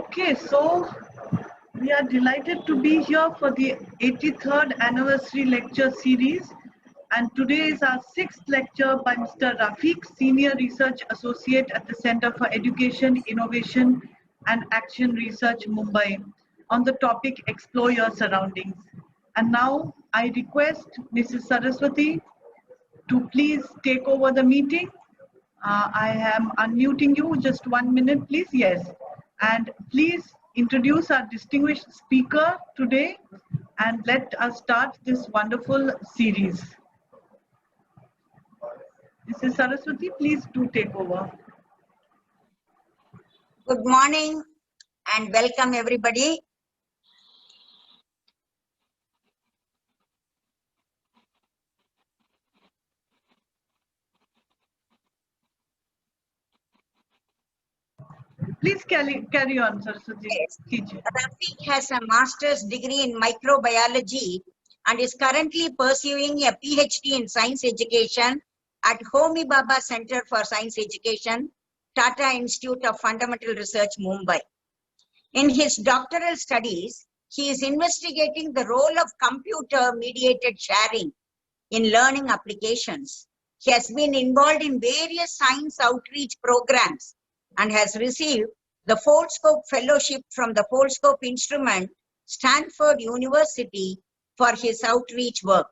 Okay, so we are delighted to be here for the 83rd anniversary lecture series, and today is our 6th lecture by Mr. Rafiq, Senior Research Associate at the Center for Education, Innovation and Action Research, Mumbai, on the topic Explore Your Surroundings. And now I request Mrs. Saraswati to please take over the meeting. I am unmuting you. Just 1 minute, please. Yes. And please introduce our distinguished speaker today and let us start this wonderful series. Mrs. Saraswati, please do take over. Good morning and welcome everybody. Please carry on, Saraswati. Yes. Rafiq has a master's degree in microbiology and is currently pursuing a PhD in science education at Homi Bhabha Center for Science Education, Tata Institute of Fundamental Research, Mumbai. In his doctoral studies, he is investigating the role of computer-mediated sharing in learning applications. He has been involved in various science outreach programs and has received the Foldscope Fellowship from the Foldscope Instrument, Stanford University, for his outreach work.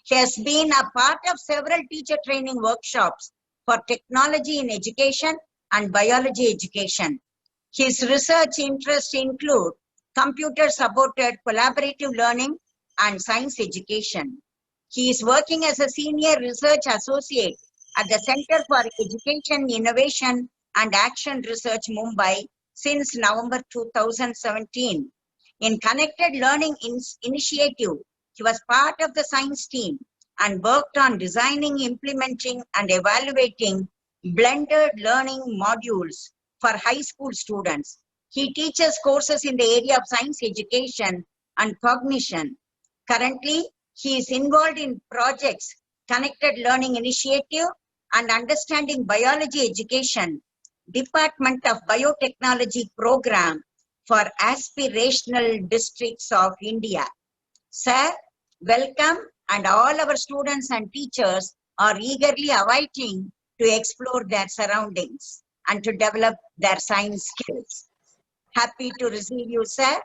He has been a part of several teacher training workshops for technology in education and biology education. His research interests include computer-supported collaborative learning and science education. He is working as a senior research associate at the Center for Education, Innovation and Action Research, Mumbai, since November 2017. In Connected Learning Initiative, he was part of the science team and worked on designing, implementing and evaluating blended learning modules for high school students. He teaches courses in the area of science education and cognition. Currently, he is involved in projects Connected Learning Initiative and Understanding Biology Education, Department of Biotechnology Program for Aspirational Districts of India. Sir, welcome, and all our students and teachers are eagerly awaiting to explore their surroundings and to develop their science skills. Happy to receive you, sir.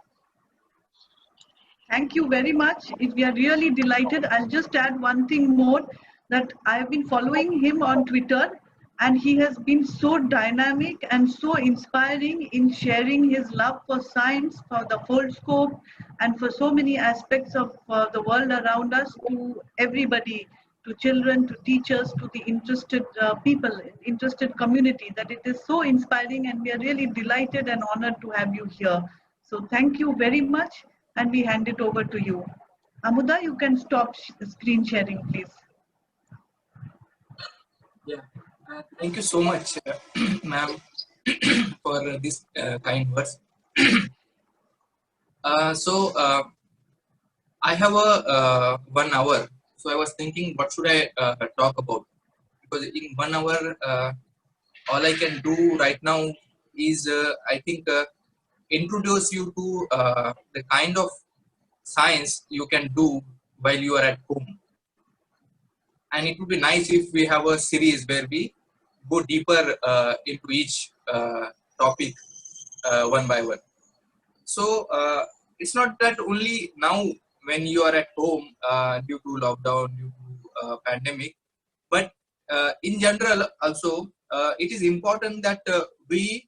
Thank you very much. We are really delighted. I'll just add one thing more, that I have been following him on Twitter, and he has been so dynamic and so inspiring in sharing his love for science, for the Foldscope, and for so many aspects of the world around us to everybody, to children, to teachers, to the interested people, interested community, that it is so inspiring, and we are really delighted and honored to have you here. So thank you very much, and we hand it over to you. Amuda, you can stop screen sharing, please. Yeah, thank you so much, ma'am, for this kind words. I have a 1 hour, so I was thinking, what should I talk about? Because in 1 hour, all I can do right now is, I think, introduce you to the kind of science you can do while you are at home. And it would be nice if we have a series where we go deeper into each topic one by one. So it's not that only now when you are at home due to lockdown, due to pandemic, but in general also it is important that we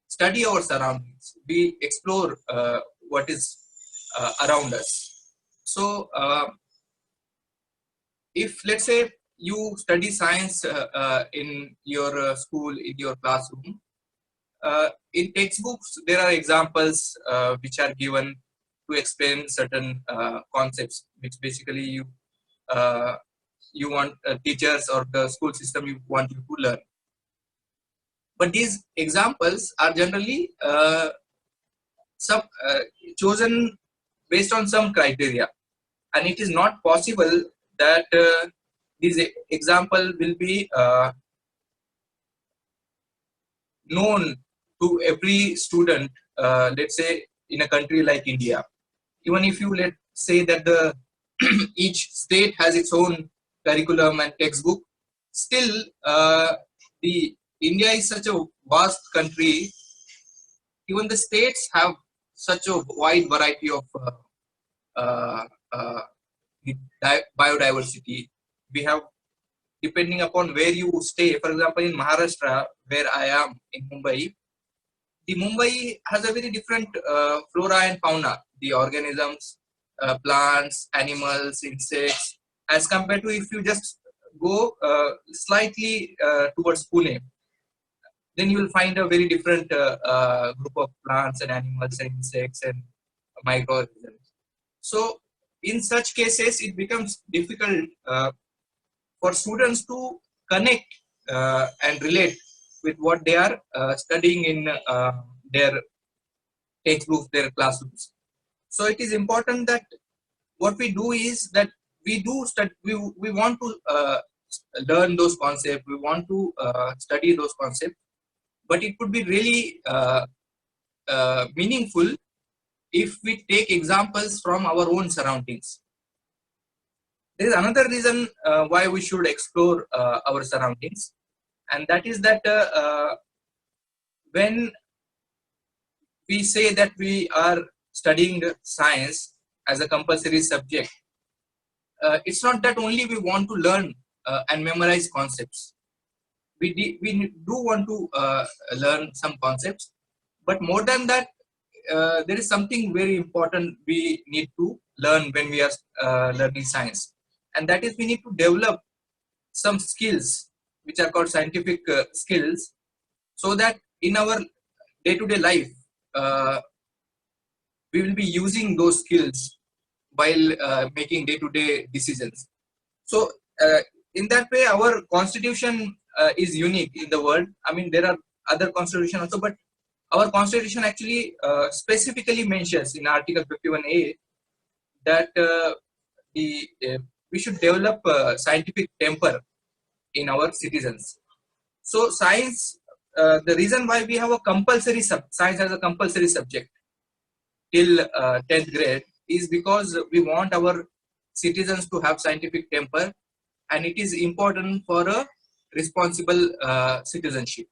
study our surroundings, we explore what is around us. So if, let's say, you study science in your school, in your classroom, in textbooks there are examples which are given to explain certain concepts, which basically you want teachers or the school system you want you to learn. But these examples are generally chosen based on some criteria, and it is not possible that this example will be known to every student, let's say in a country like India. Even if you let's say that the each state has its own curriculum and textbook, still the India is such a vast country. Even the states have such a wide variety of uh, uh, biodiversity. We have, depending upon where you stay. For example, in Maharashtra, where I am in Mumbai, the Mumbai has a very different flora and fauna, the organisms, plants, animals, insects, as compared to if you just go slightly towards Pune, then you will find a very different group of plants and animals and insects and microorganisms. So in such cases, it becomes difficult for students to connect and relate with what they are studying in their textbooks, their classrooms. So it is important that what we do is that we do study, we want to learn those concepts, we want to study those concepts, but it would be really meaningful if we take examples from our own surroundings. There is another reason why we should explore our surroundings, and that is that when we say that we are studying science as a compulsory subject, it's not that only we want to learn and memorize concepts. We do want to learn some concepts, but more than that, there is something very important we need to learn when we are learning science, and that is we need to develop some skills which are called scientific skills, so that in our day-to-day life we will be using those skills while making day-to-day decisions. So in that way, our constitution is unique in the world. I mean, there are other constitutions also, but our constitution actually specifically mentions in Article 51A that we should develop scientific temper in our citizens. So science, the reason why we have a compulsory science as a compulsory subject till 10th grade is because we want our citizens to have scientific temper, and it is important for a responsible citizenship.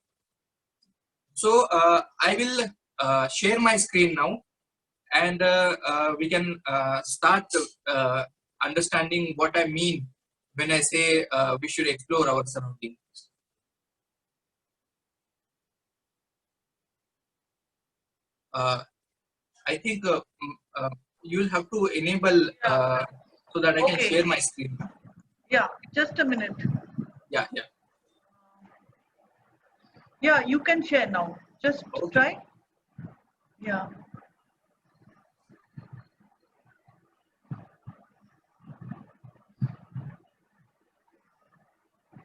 So I will share my screen now, and we can start understanding what I mean when I say we should explore our surroundings. I think you will have to enable so that I can Okay. share my screen. Yeah, just a minute. Yeah. Yeah, you can share now. Just Okay. try. Yeah.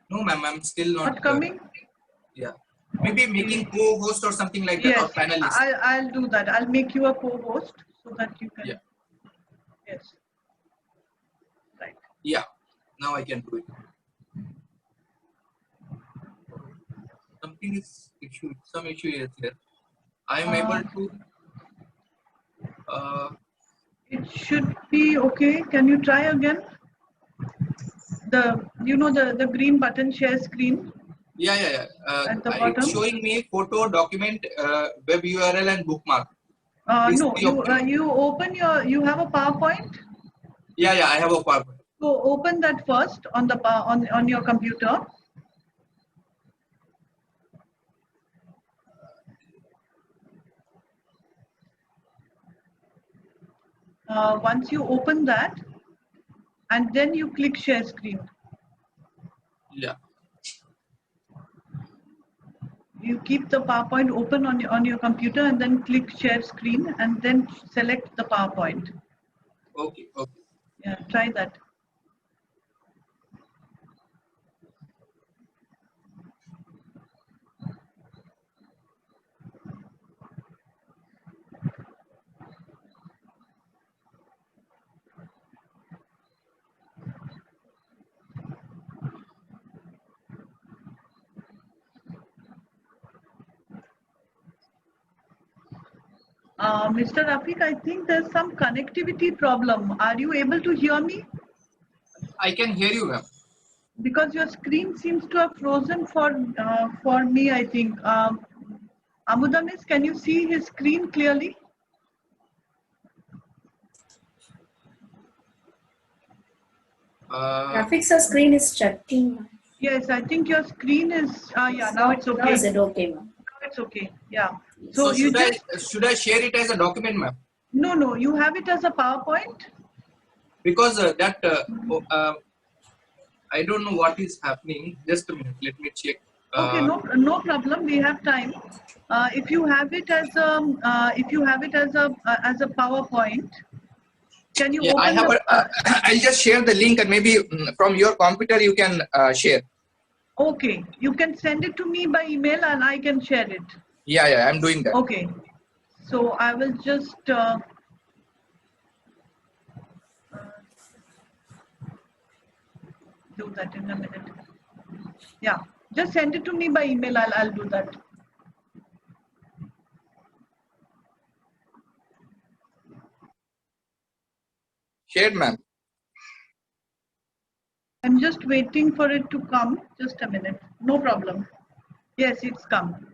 No, ma'am, I'm still not. Not coming? Yeah. Maybe making co-host or something like that, or Yes, panelist. I'll do that. I'll make you a co-host so that you can. Yeah. Yes. Right. Yeah. Now I can do it. Something is issue. Some issue is here. I am able to. It should be okay. Can you try again? The green button share screen Yeah. at the It's bottom. showing me photo, document, web URL, and bookmark. No, you open you have a PowerPoint. Yeah. I have a PowerPoint. So open that first on the on your computer. Once you open that, and then you click share screen. Yeah. You keep the PowerPoint open on your computer and then click share screen and then select the PowerPoint. Okay. Yeah, try that. Mr. Rafiq, I think there's some connectivity problem. Are you able to hear me? I can hear you, ma'am. Because your screen seems to have frozen for me, I think. Amuda Miss, can you see his screen clearly? Rafiq's screen is checking. Yes, I think your screen is, yeah, now it's okay. Now is it okay, ma'am? Now it's okay, yeah. So you should I share it as a document, ma'am? No, you have it as a PowerPoint? Because I don't know what is happening. Just a minute, let me check. Okay, no problem. We have time. If you have it as a PowerPoint, can you Yeah, open I'll just share the link, and maybe from your computer you can share. Okay, you can send it to me by email and I can share it. Yeah, I'm doing that. Okay, so I will just do that in a minute. Yeah, just send it to me by email. I'll do that. Shared, ma'am. I'm just waiting for it to come. Just a minute. No problem. Yes, it's come.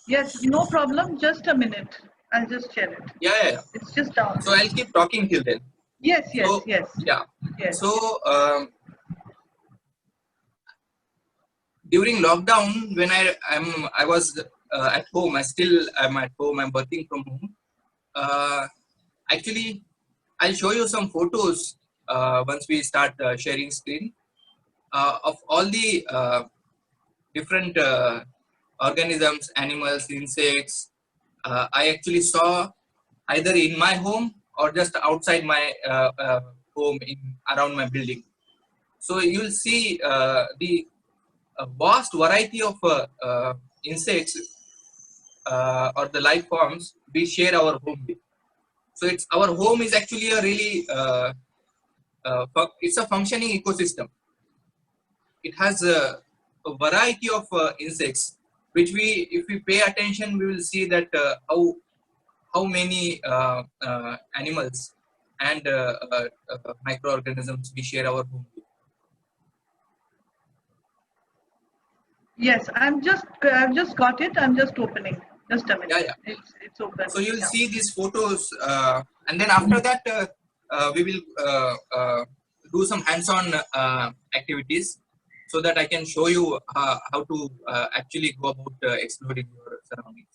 Yes, no problem. Just a minute. I'll just share it. Yeah. It's just down. So I'll keep talking till then. Yes. So, yes. Yeah. Yes. So during lockdown, when I was at home, I'm at home. I'm working from home. Actually, I'll show you some photos once we start sharing screen of all the different organisms, animals, insects. I actually saw either in my home or just outside my home around my building. So you'll see the vast variety of insects or the life forms we share our home with. So our home is actually a really it's a functioning ecosystem. It has a variety of insects, which if we pay attention, we will see that how many animals and microorganisms we share our home with. Yes, I've just got it. I'm just opening. Just a minute. Yeah. It's open. So you'll see these photos, and then after that, we will do some hands-on activities, so that I can show you how to actually go about exploring your surroundings.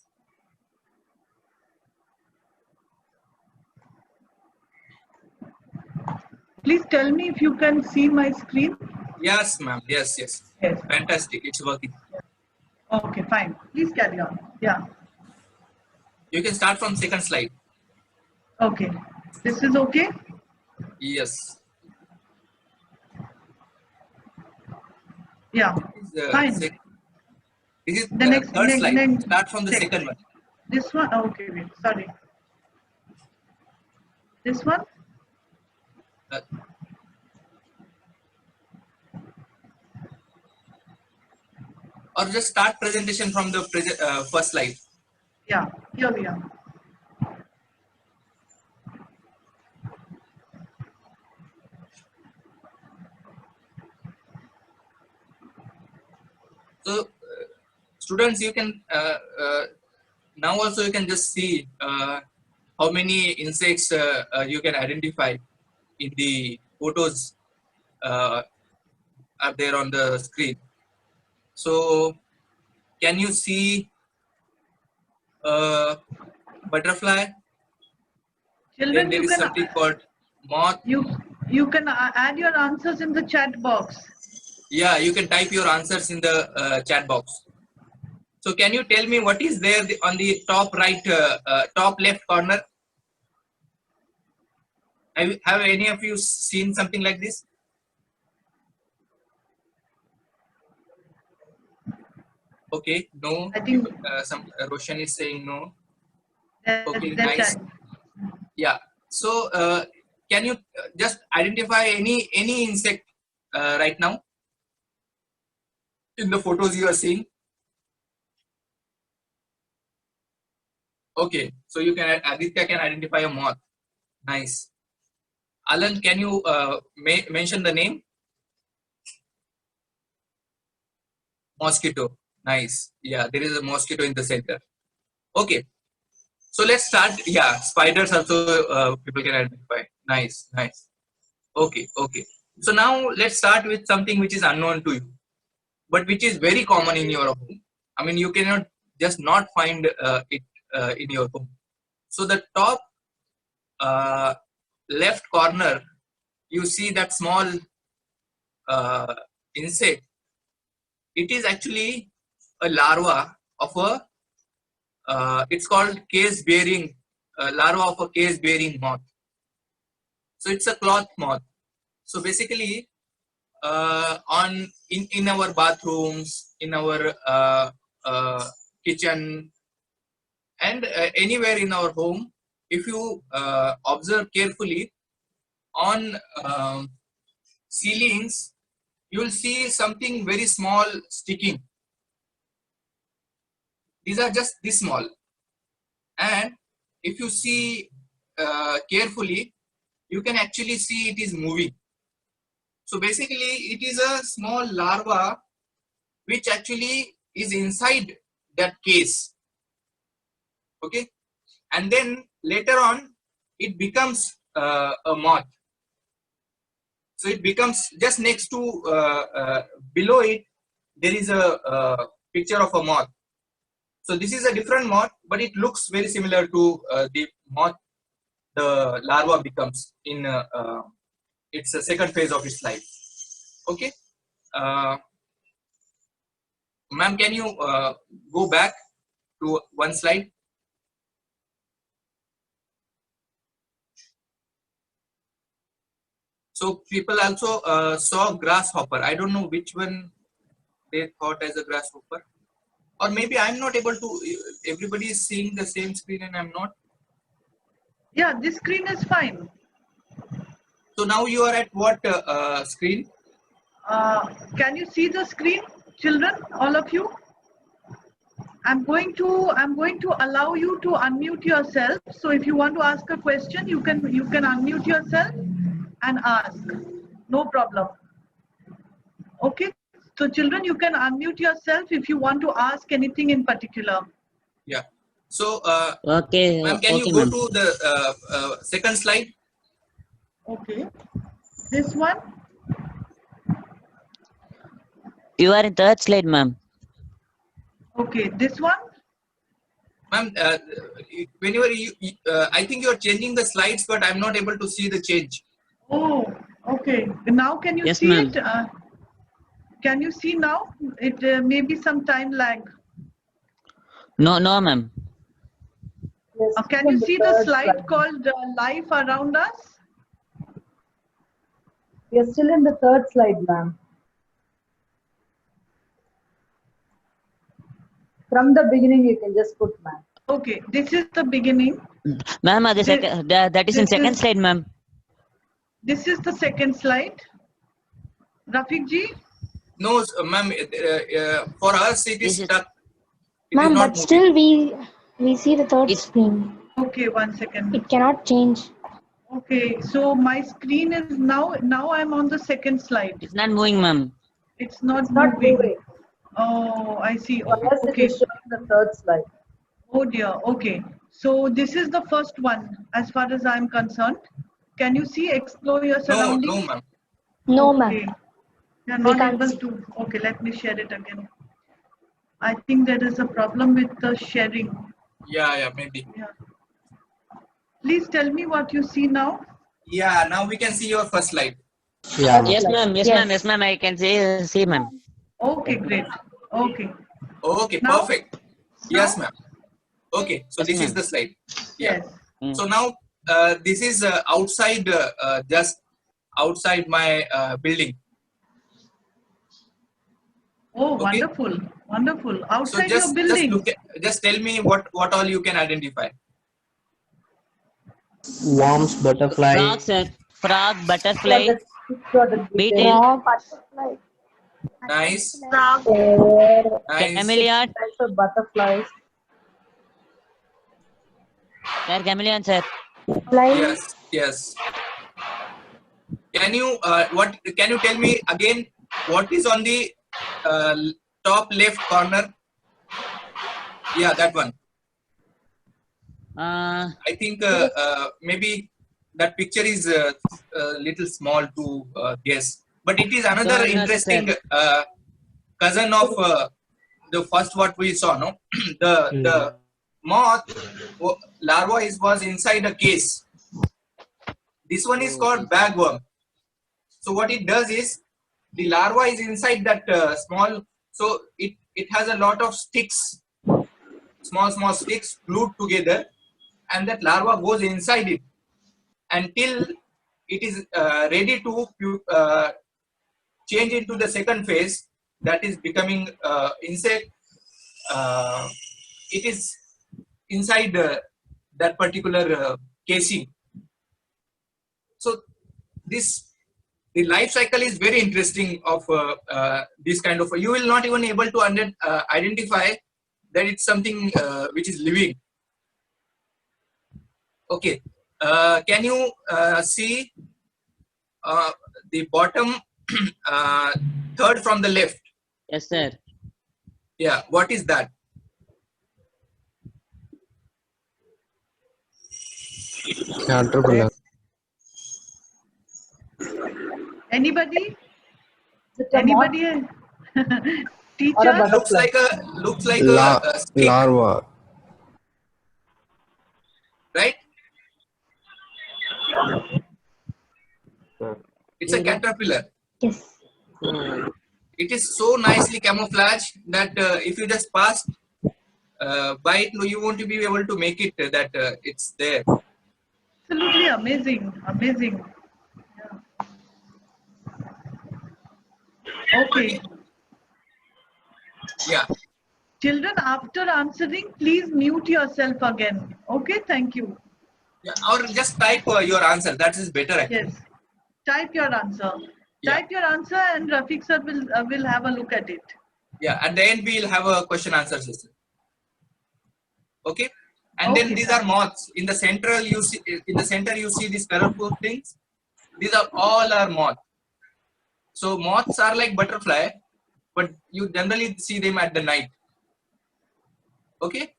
Please tell me if you can see my screen. Yes, ma'am. Yes. Yes. Fantastic. It's working. Okay, fine. Please carry on. Yeah. You can start from second slide. Okay. This is okay? Yes. Yeah. Fine. This is The next third slide. next, Start from the second one. This one? Okay, wait. Sorry. This one? Or just start presentation from the first slide. Yeah, here we are. So, students, you can now also you can just see how many insects you can identify in the photos are there on the screen. So, can you see butterfly? Children, Then there is something called moth. You can add your answers in the chat box. Yeah, you can type your answers in the chat box. So can you tell me what is there on the top right, top left corner? Have any of you seen something like this? Okay, no. I think Some Roshan is saying no. that, Okay, that nice. time. Yeah. So, can you just identify any insect right now in the photos you are seeing? Okay, so you can Aditya can identify a moth. Nice. Alan, can you mention the name? Mosquito. Nice. Yeah, there is a mosquito in the center. Okay, so let's start. Yeah, spiders also people can identify. Nice, nice. Okay, okay. So now let's start with something which is unknown to you, but which is very common in your home. I mean, you cannot just not find it in your home. So the top uh, left corner, you see that small uh, insect. It is actually a larva of a. It's called case-bearing larva of a case-bearing moth. So it's a cloth moth. So basically, in our bathrooms, in our kitchen, and anywhere in our home, if you observe carefully on ceilings, you will see something very small sticking. These are just this small, and if you see carefully, you can actually see it is moving. So basically, it is a small larva which actually is inside that case. Okay, and then later on, it becomes a moth. So it becomes just next to below it, there is a picture of a moth. So this is a different moth, but it looks very similar to the moth the larva becomes in its second phase of its life. Okay, ma'am, can you go back to one slide? So people also saw grasshopper. I don't know which one they thought as a grasshopper, or maybe I'm not able to. Everybody is seeing the same screen and I'm not. Yeah, this screen is fine. So now you are at what screen? Can you see the screen, children, all of you? I'm going to allow you to unmute yourself. So if you want to ask a question, you can unmute yourself and ask. No problem. Okay. So children, you can unmute yourself if you want to ask anything in particular. Yeah. So Okay, ma'am, can you go to the second slide? Okay. This one. You are in third slide, ma'am. Okay. This one. Ma'am, whenever I think you are changing the slides, but I'm not able to see the change. Oh, okay. Now can you Yes, see ma'am. it? Can you see now? It may be some time lag. No, ma'am. Can you see the slide called Life Around Us? We are still in the third slide, ma'am. From the beginning, you can just put, ma'am. Okay, this is the beginning. Ma'am, that is in second slide, ma'am. This is the second slide. Rafiq ji? No, ma'am. For us, it is This is- stuck. It is Ma'am, not but moving. still we see the third It's- screen. Okay, 1 second. It cannot change. Okay, so my screen is now I'm on the second slide. It's not moving, ma'am. It's not Not moving. moving. Oh, I see. For us, it Okay. is showing the third slide. Oh dear. Okay. So this is the first one as far as I'm concerned. Can you see explore your No, surroundings? no, ma'am. No, Okay. ma'am. You're We not can't able see. to. Okay, let me share it again. I think there is a problem with the sharing. Yeah, maybe. Yeah. Please tell me what you see now. Yeah, now we can see your first slide. Yeah. Yes, ma'am. Yes, Yes. ma'am. Yes, ma'am. I can see, ma'am. Okay, great. Okay. Okay, Now? perfect. Yes, ma'am. Okay, so Yes, this is ma'am. the slide. Yeah. Yes. So now this is outside, just outside my building. Oh, Okay. wonderful. Wonderful. So Outside your just building. look at, just tell me what all you can identify. Worms, butterfly, Frog, sir. Frog, For butterfly, the detail. beetle, Frog, butterfly, Nice, nice. chameleon. Types of butterflies. Sir, chameleon, sir. fly, Yes, yes. Can you tell me again what is on the top left corner? Yeah, that one. I think maybe that picture is a little small to guess, but it is another No, interesting sir. cousin of the first what we saw. No, the moth larva was inside a case. This one is called bagworm. So what it does is the larva is inside that small. So it has a lot of sticks, small sticks glued together, and that larva goes inside it until it is ready to change into the second phase, that is becoming insect. It is inside that particular casing. So the life cycle is very interesting of this kind of. You will not even able to identify that it's something which is living. Okay, can you see the bottom third from the left? Yes, sir. Yeah, what is that? caterpillar, Anybody? Is it a moth Anybody? or a Teacher? butterfly? Looks like a stick, larva, right? It's a caterpillar. yes. It is so nicely camouflaged that if you just pass by it, you won't be able to make it that it's there. Absolutely amazing. Amazing. Yeah. Okay. Yeah. Children, after answering, please mute yourself again. Okay, thank you. Yeah, or just type your answer. That is better actually. Yes. Type your answer. Yeah. Type your answer and Rafiq sir will have a look at it. Yeah, at the end we'll have a question answer system. Okay, and then Okay, these sir. are moths. In the center you see these colorful things. These are all are moth. So moths are like butterfly, but you generally see them at the night. Okay,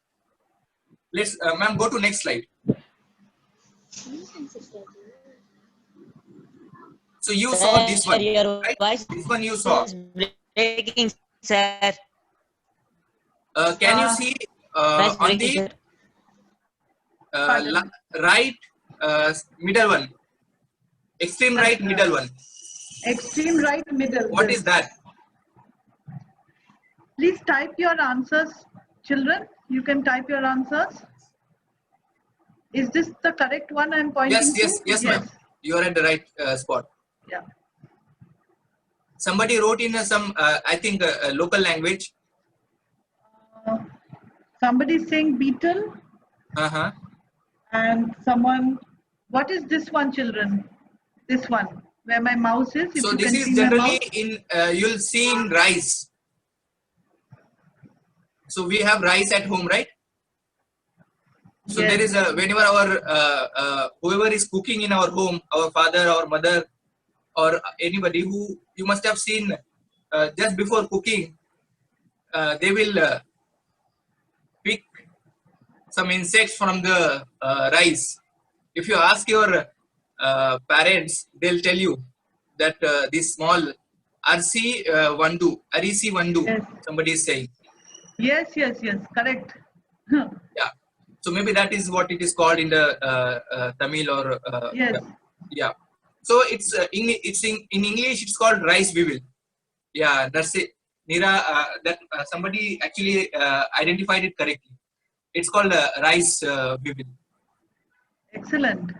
let's ma'am go to next slide. So you saw this one, Your right? voice This one you saw. is breaking, sir. Can you see Voice on breaking, the sir. Pardon. right middle one, extreme right middle one? Extreme right middle. What yes. is that? Please type your answers, children. You can type your answers. Is this the correct one I'm pointing to? Yes, ma'am. You are at the right spot. Yeah. Somebody wrote in some, I think, local language. Somebody saying beetle Uh-huh. and someone. What is this one, children? This one, where my mouse is. If So you this can is see my generally mouse. in, you'll see in rice. So we have rice at home, right? So Yes. there is a, whenever our, whoever is cooking in our home, our father, our mother, or anybody who you must have seen just before cooking, they will pick some insects from the rice. If you ask your parents, they'll tell you that this small Arsi Vandu, Yes. somebody is saying. Yes, correct. Yeah. So maybe that is what it is called in the Tamil or Yes. yeah. So it's in English it's called rice weevil. Yeah, that's it. Nira, that somebody actually identified it correctly. It's called rice weevil. Excellent.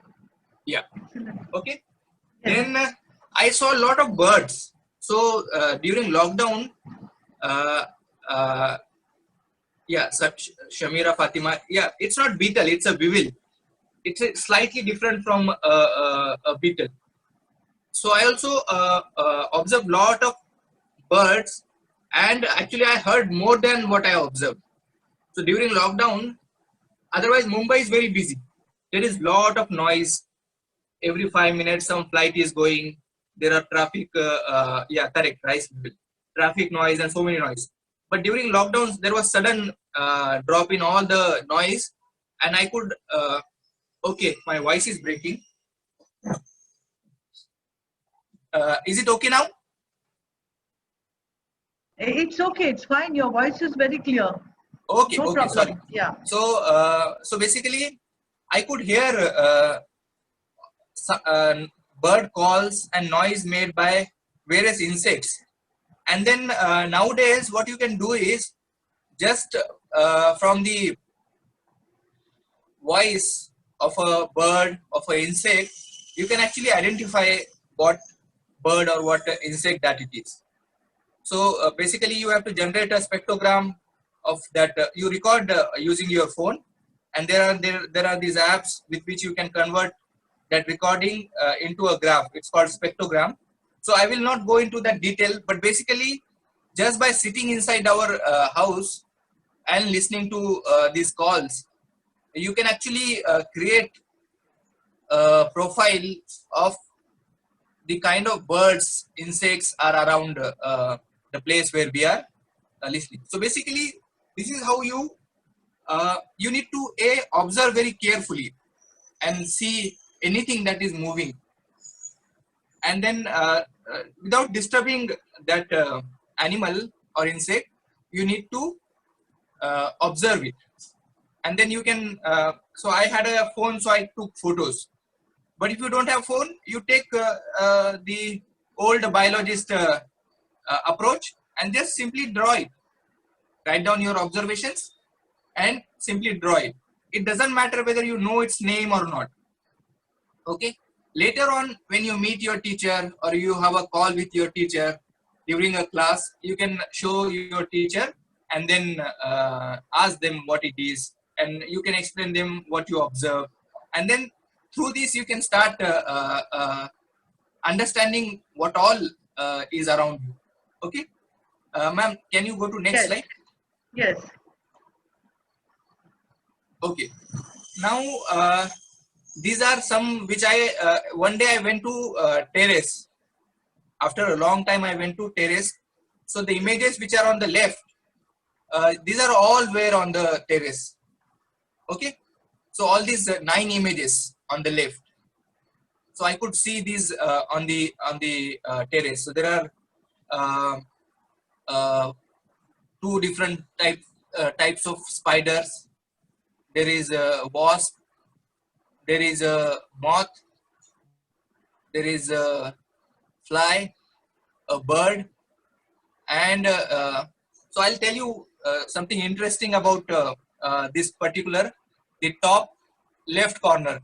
Yeah. Excellent. Okay. Yes. Then I saw a lot of birds. So during lockdown, yeah, Shamira Fatima. Yeah, it's not beetle, it's a weevil. It's slightly different from a beetle. So I also observed lot of birds, and actually I heard more than what I observed. So during lockdown, otherwise Mumbai is very busy. There is lot of noise. Every 5 minutes some flight is going. There are traffic, yeah, correct, right? Traffic noise and so many noise. But during lockdowns, there was sudden drop in all the noise, and I could, okay, my voice is breaking. Is it okay now? It's okay. It's fine. Your voice is very clear. Okay, No okay, problem. sorry. Yeah. So basically, I could hear bird calls and noise made by various insects. And then nowadays, what you can do is just from the voice of a bird, of an insect, you can actually identify what bird or what insect that it is. So basically, you have to generate a spectrogram of that. You record using your phone, and there are these apps with which you can convert that recording into a graph. It's called spectrogram. So I will not go into that detail, but basically, just by sitting inside our house and listening to these calls, you can actually create a profile of the kind of birds, insects are around the place where we are listening. So basically, this is how you need to observe very carefully and see anything that is moving, and then without disturbing that animal or insect, you need to observe it, and then you can. So I had a phone, so I took photos. But if you don't have phone, you take the old biologist approach and just simply draw it. Write down your observations and simply draw it. It doesn't matter whether you know its name or not. Okay. Later on, when you meet your teacher or you have a call with your teacher during a class, you can show your teacher and then ask them what it is, and you can explain them what you observe, and then through this you can start understanding what all is around you. Okay, ma'am, can you go to next Yes. slide? Yes. Okay, now these are some which I one day I went to terrace. After a long time I went to terrace. So the images which are on the left, these are all were on the terrace. Okay, so all these 9 images on the left. So I could see these on the terrace. So there are 2 different types of spiders. There is a wasp. There is a moth. There is a fly, a bird, and so I'll tell you something interesting about this particular, the top left corner.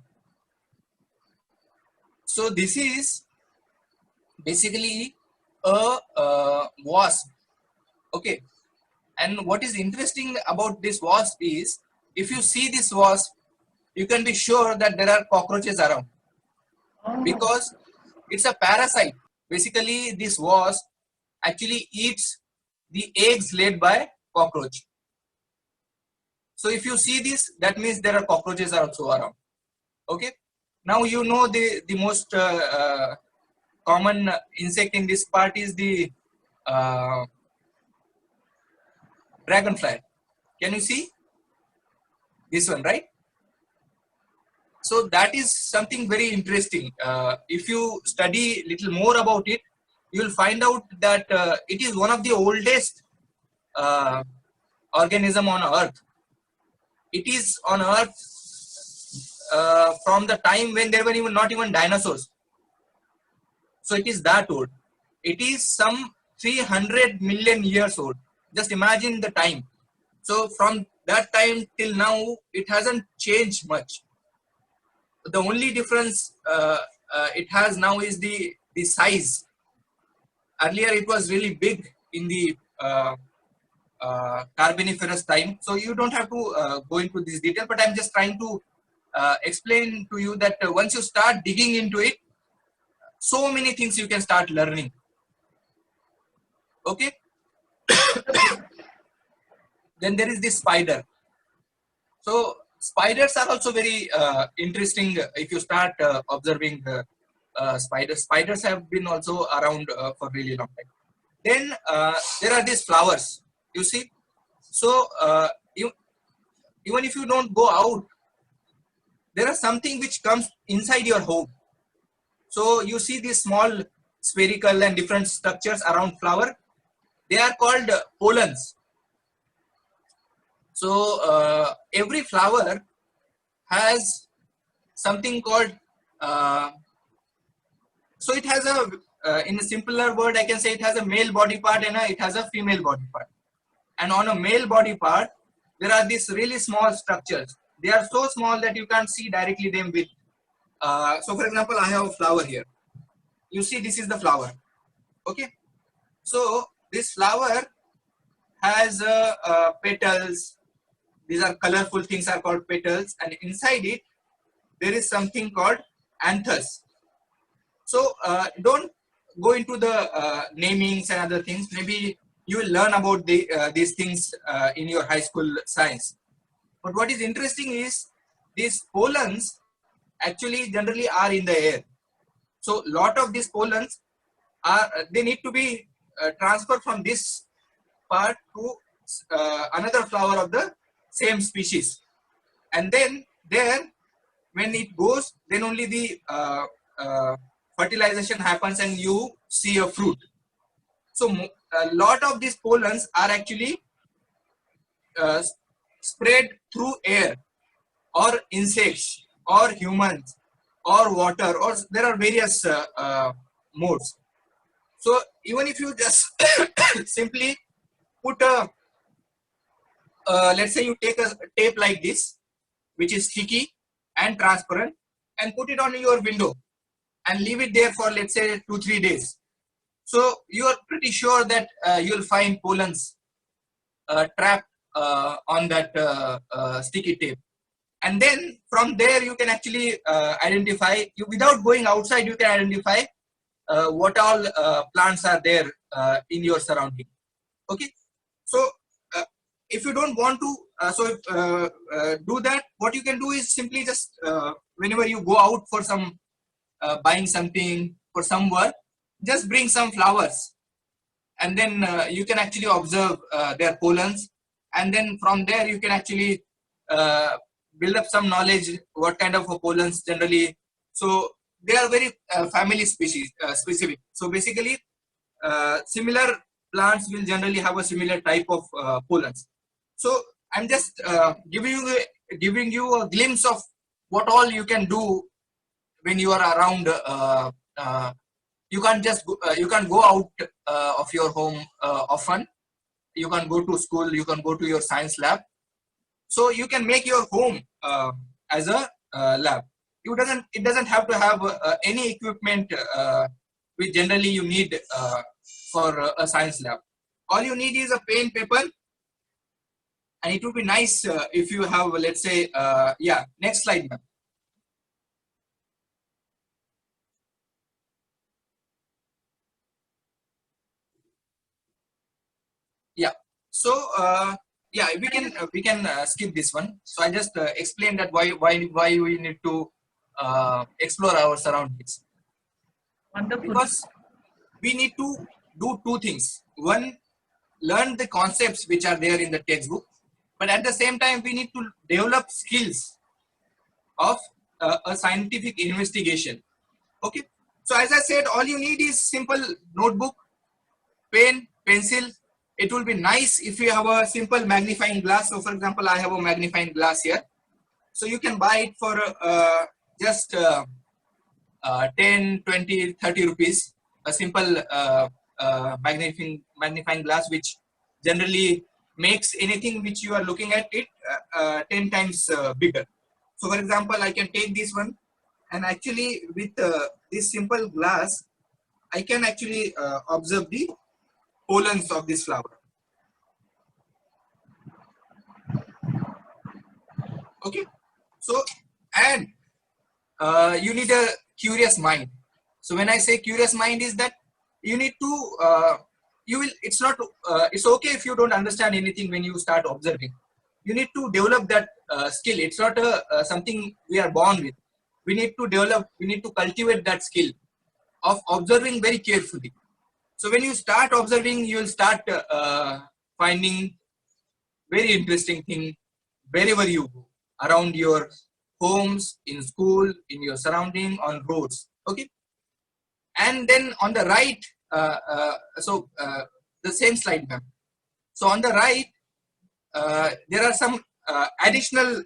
So this is basically a wasp. Okay, and what is interesting about this wasp is, if you see this wasp, you can be sure that there are cockroaches around, Oh. because it's a parasite. Basically, this wasp actually eats the eggs laid by cockroach. So if you see this, that means there are cockroaches also around. Okay. Now you know the most common insect in this part is the dragonfly. Can you see this one, right? So that is something very interesting. If you study little more about it, you will find out that it is one of the oldest organism on earth. It is on earth from the time when there were not even dinosaurs. So it is that old. It is some 300 million years old. Just imagine the time. So from that time till now, it hasn't changed much. The only difference it has now is the size. Earlier it was really big in the Carboniferous time. So you don't have to go into this detail, but I'm just trying to explain to you that once you start digging into it, so many things you can start learning. Okay. Then there is this spider. So spiders are also very interesting if you start observing spiders. Spiders have been also around for really long time. Then there are these flowers, you see. So even if you don't go out, there is something which comes inside your home. So you see these small spherical and different structures around flower. They are called pollens. So every flower has something called, so it has a, in a simpler word, I can say it has a male body part and it has a female body part. And on a male body part, there are these really small structures. They are so small that you can't see directly them with. So for example, I have a flower here. You see, this is the flower. Okay. So this flower has petals. These are colorful things are called petals, and inside it there is something called anthers. So don't go into the namings and other things. Maybe you will learn about these things in your high school science. But what is interesting is these pollens actually generally are in the air. So lot of these pollens are, they need to be transferred from this part to another flower of the same species, and then there when it goes, then only the fertilization happens and you see a fruit. So a lot of these pollens are actually spread through air or insects or humans or water, or there are various modes. So even if you just simply put a let's say you take a tape like this, which is sticky and transparent, and put it on your window and leave it there for, let's say, 2-3 days. So you are pretty sure that you'll find pollens trapped on that sticky tape. And then from there you can actually identify, without going outside, you can identify what all plants are there in your surrounding. Okay. So if you don't want to do that, what you can do is simply just whenever you go out for some buying something for some work, just bring some flowers, and then you can actually observe their pollens, and then from there you can actually build up some knowledge what kind of pollens generally. So they are very family species specific. So basically similar plants will generally have a similar type of pollens. So I'm just giving you a glimpse of what all you can do when you are around. You can't just you can't go out of your home often. You can go to school. You can go to your science lab. So you can make your home as a lab. It doesn't have to have any equipment which generally you need for a science lab. All you need is a pen, paper. And it would be nice if you have, let's say, yeah, next slide, ma'am. Yeah. So yeah, we can skip this one. So I just explained that why we need to explore our surroundings. Wonderful. Because we need to do two things. One, learn the concepts which are there in the textbook. But at the same time, we need to develop skills of a scientific investigation. Okay. So as I said, all you need is simple notebook, pen, pencil. It will be nice if you have a simple magnifying glass. So for example, I have a magnifying glass here. So you can buy it for just 10, 20, 30 rupees. A simple magnifying glass, which generally makes anything which you are looking at it 10 times bigger. So for example, I can take this one, and actually with this simple glass, I can actually observe the pollens of this flower. Okay, so and you need a curious mind. So when I say curious mind is that you need to it's not it's okay if you don't understand anything when you start observing. You need to develop that skill. It's not something we are born with. We need to develop, we need to cultivate that skill of observing very carefully. So when you start observing, you will start finding very interesting thing wherever you go, around your homes, in school, in your surrounding, on roads. Okay, and then on the right, the same slide, ma'am. So on the right, there are some additional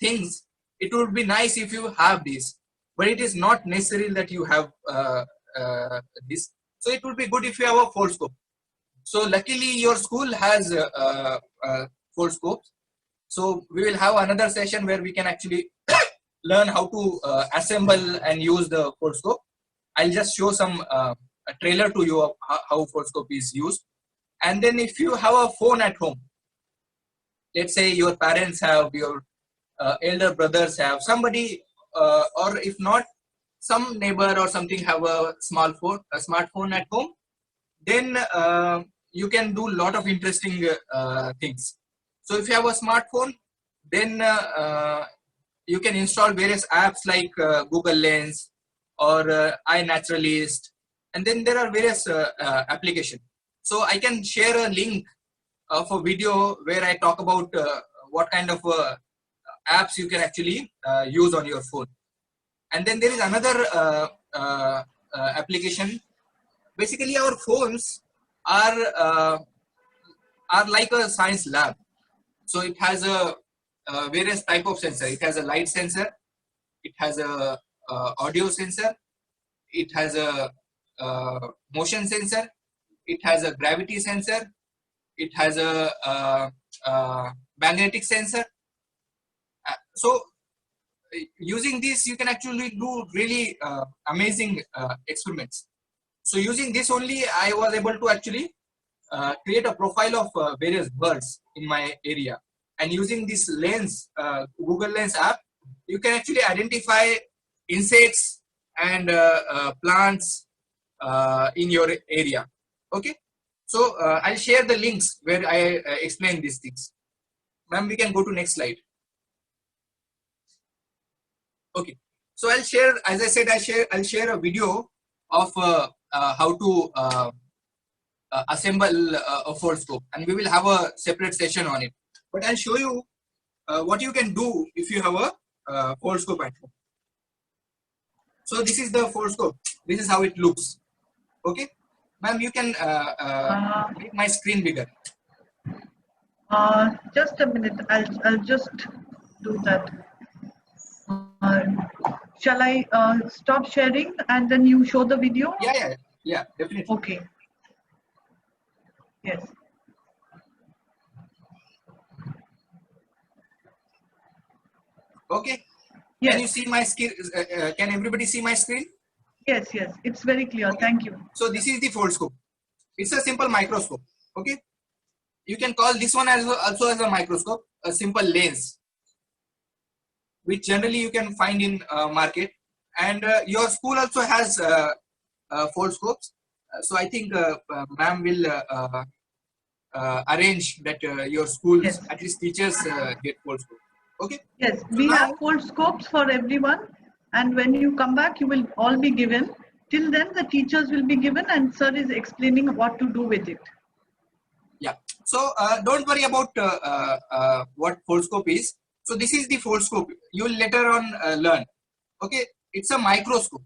things. It would be nice if you have this, but it is not necessary that you have this. So it would be good if you have a foldscope. So luckily your school has foldscopes. So we will have another session where we can actually learn how to assemble and use the foldscope. I'll just show some a trailer to you of how foldscope is used. And then if you have a phone at home, let's say your parents have, your elder brothers have, somebody, or if not, some neighbor or something have a smartphone at home, then you can do a lot of interesting things. So if you have a smartphone, then you can install various apps like Google Lens or iNaturalist, and then there are various applications. So I can share a link of a video where I talk about what kind of apps you can actually use on your phone. And then there is another application. Basically, our phones are like a science lab. So it has a various type of sensor. It has a light sensor. It has a audio sensor. It has a motion sensor. It has a gravity sensor. It has a magnetic sensor. So using this, you can actually do really amazing experiments. So using this only, I was able to actually create a profile of various birds in my area. And using this lens, Google Lens app, you can actually identify insects and plants in your area. Okay. So I'll share the links where I explain these things. Ma'am, we can go to next slide. Okay. So I'll share, as I said, I'll share a video of how to assemble a foldscope, and we will have a separate session on it. But I'll show you what you can do if you have a foldscope at home. So this is the foldscope. This is how it looks. Okay, ma'am, you can make my screen bigger. Just a minute. I'll just do that. Shall I stop sharing and then you show the video? Yeah, definitely. Okay. Yes. Okay. Yes. Can you see my screen? Can everybody see my screen? Yes, it's very clear. Okay. Thank you. So this is the foldscope. It's a simple microscope. Okay. You can call this one also as a microscope, a simple lens, which generally you can find in market. And your school also has foldscopes. So I think ma'am will arrange that your schools, yes, at least teachers, get foldscope. Okay. Yes, so we have foldscopes for everyone. And when you come back, you will all be given. Till then, the teachers will be given and sir is explaining what to do with it. Yeah. So don't worry about what foldscope is. So this is the foldscope. You will later on learn. Okay. It's a microscope.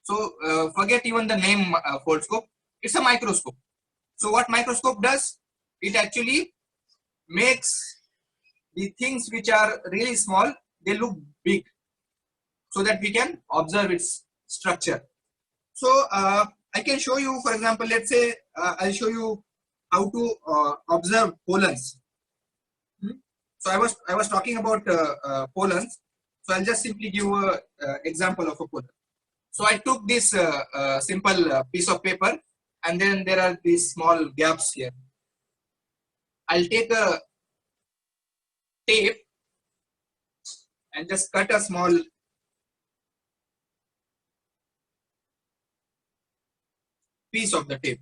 So forget even the name foldscope. It's a microscope. So what microscope does? It actually makes the things which are really small, they look big, so that we can observe its structure. So I can show you, for example, let's say I'll show you how to observe pollens. So I was talking about pollens. So I'll just simply give an example of a pollen. So I took this simple piece of paper, and then there are these small gaps here. I'll take a tape and just cut a small piece of the tape.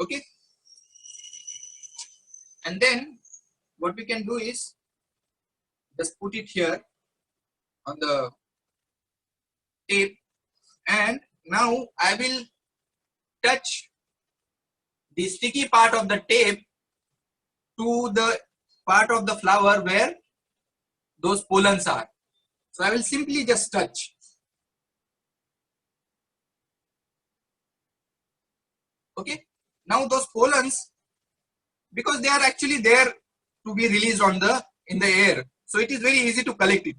Okay, and then what we can do is just put it here on the tape, and now I will touch the sticky part of the tape to the part of the flower where those pollens are. So I will simply just touch. Okay, now those pollens, because they are actually there to be released in the air, so it is very easy to collect it.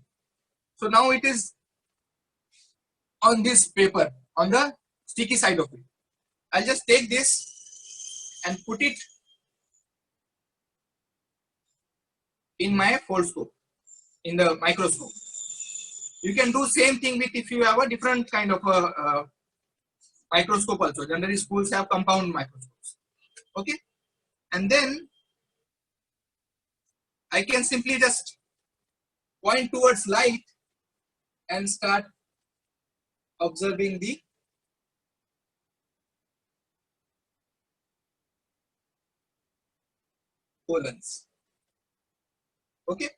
So now it is on this paper, on the sticky side of it. I'll just take this and put it in my foldscope, in the microscope. You can do same thing with if you have a different kind of a microscope also. Generally schools have compound microscopes. Okay, and then I can simply just point towards light and start observing the pollens. Okay,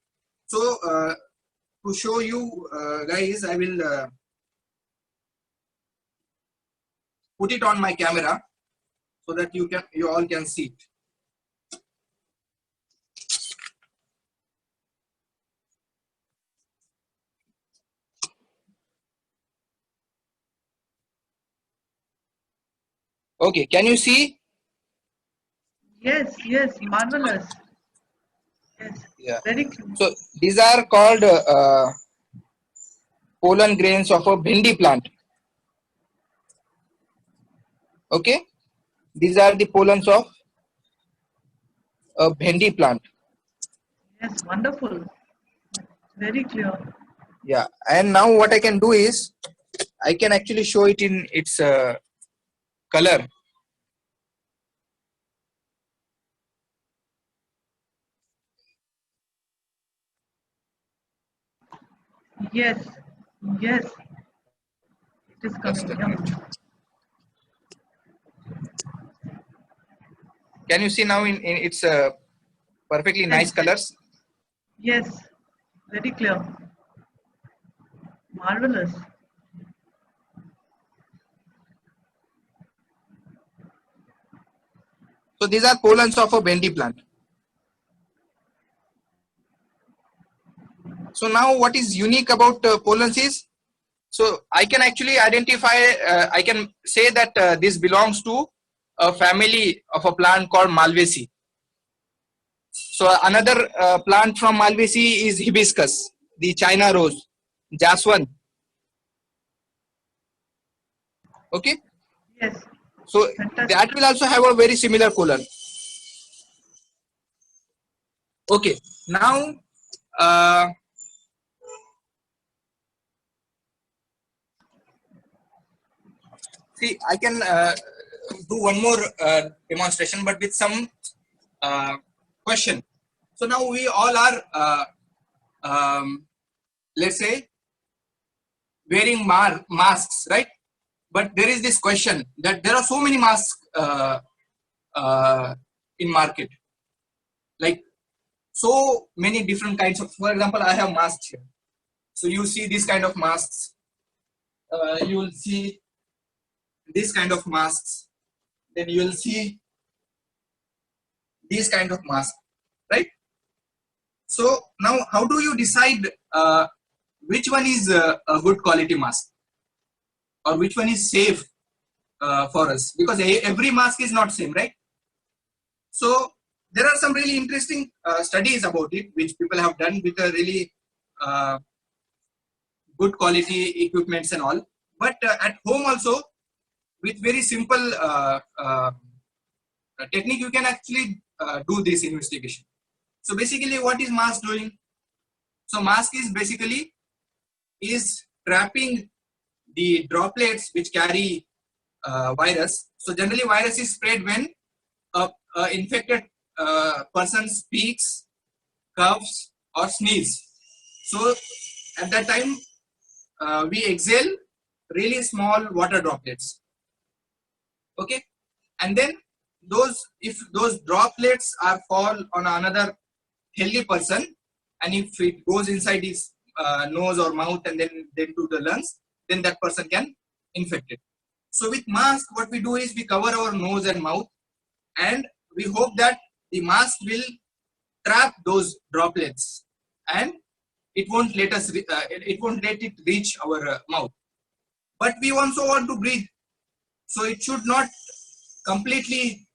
so to show you guys, I will put it on my camera so that you all can see it. Okay, can you see? Yes, yes, marvelous. Yes, Yeah. very clear. So these are called pollen grains of a bhindi plant. Okay, these are the pollens of a bhindi plant. Yes, wonderful. Very clear. Yeah, and now what I can do is I can actually show it in its color. Yes, yes. It is Just coming. a minute. Can you see now in its perfectly nice colors? Yes, very clear. Marvelous. So these are pollens of a bhindi plant. So now what is unique about pollens is, so I can actually identify, I can say that this belongs to a family of a plant called Malvaceae. So another plant from Malvaceae is hibiscus, the China rose, jaswan. Okay. Yes, So fantastic. that will also have a very similar pollen. Okay. Now, see, I can do one more demonstration, but with some question. So now we all are, let's say, wearing masks, right? But there is this question that there are so many masks in market, like so many different kinds of. For example, I have masks here. So you see this kind of masks. You will see this kind of masks. Then you will see these kind of masks, right? So now, how do you decide which one is a good quality mask, or which one is safe for us? Because every mask is not same, right? So there are some really interesting studies about it, which people have done with a really good quality equipments and all. But at home also, with very simple technique, you can actually do this investigation. So basically, what is mask doing? So mask is basically trapping the droplets which carry virus. So generally, virus is spread when a infected person speaks, coughs, or sneeze. So at that time we exhale really small water droplets. Okay, and then if those droplets are fall on another healthy person, and if it goes inside his nose or mouth and then to the lungs, then that person can infect it. So with mask, what we do is we cover our nose and mouth, and we hope that the mask will trap those droplets and it won't let us it won't let it reach our mouth. But we also want to breathe, so it should not completely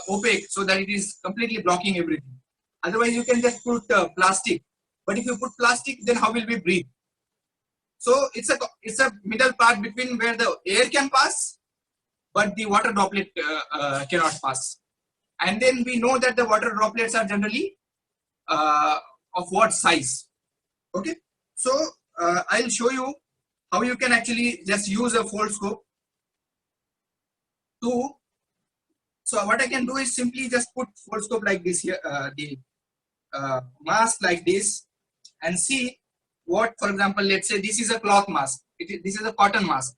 opaque so that it is completely blocking everything. Otherwise you can just put plastic, but if you put plastic, then how will we breathe? So it's a middle part between where the air can pass but the water droplet cannot pass. And then we know that the water droplets are generally of what size. Okay, so I'll show you how you can actually just use a foldscope to. So what I can do is simply just put foldscope like this here, the mask like this, and see what, for example, let's say this is a cloth mask. This is a cotton mask.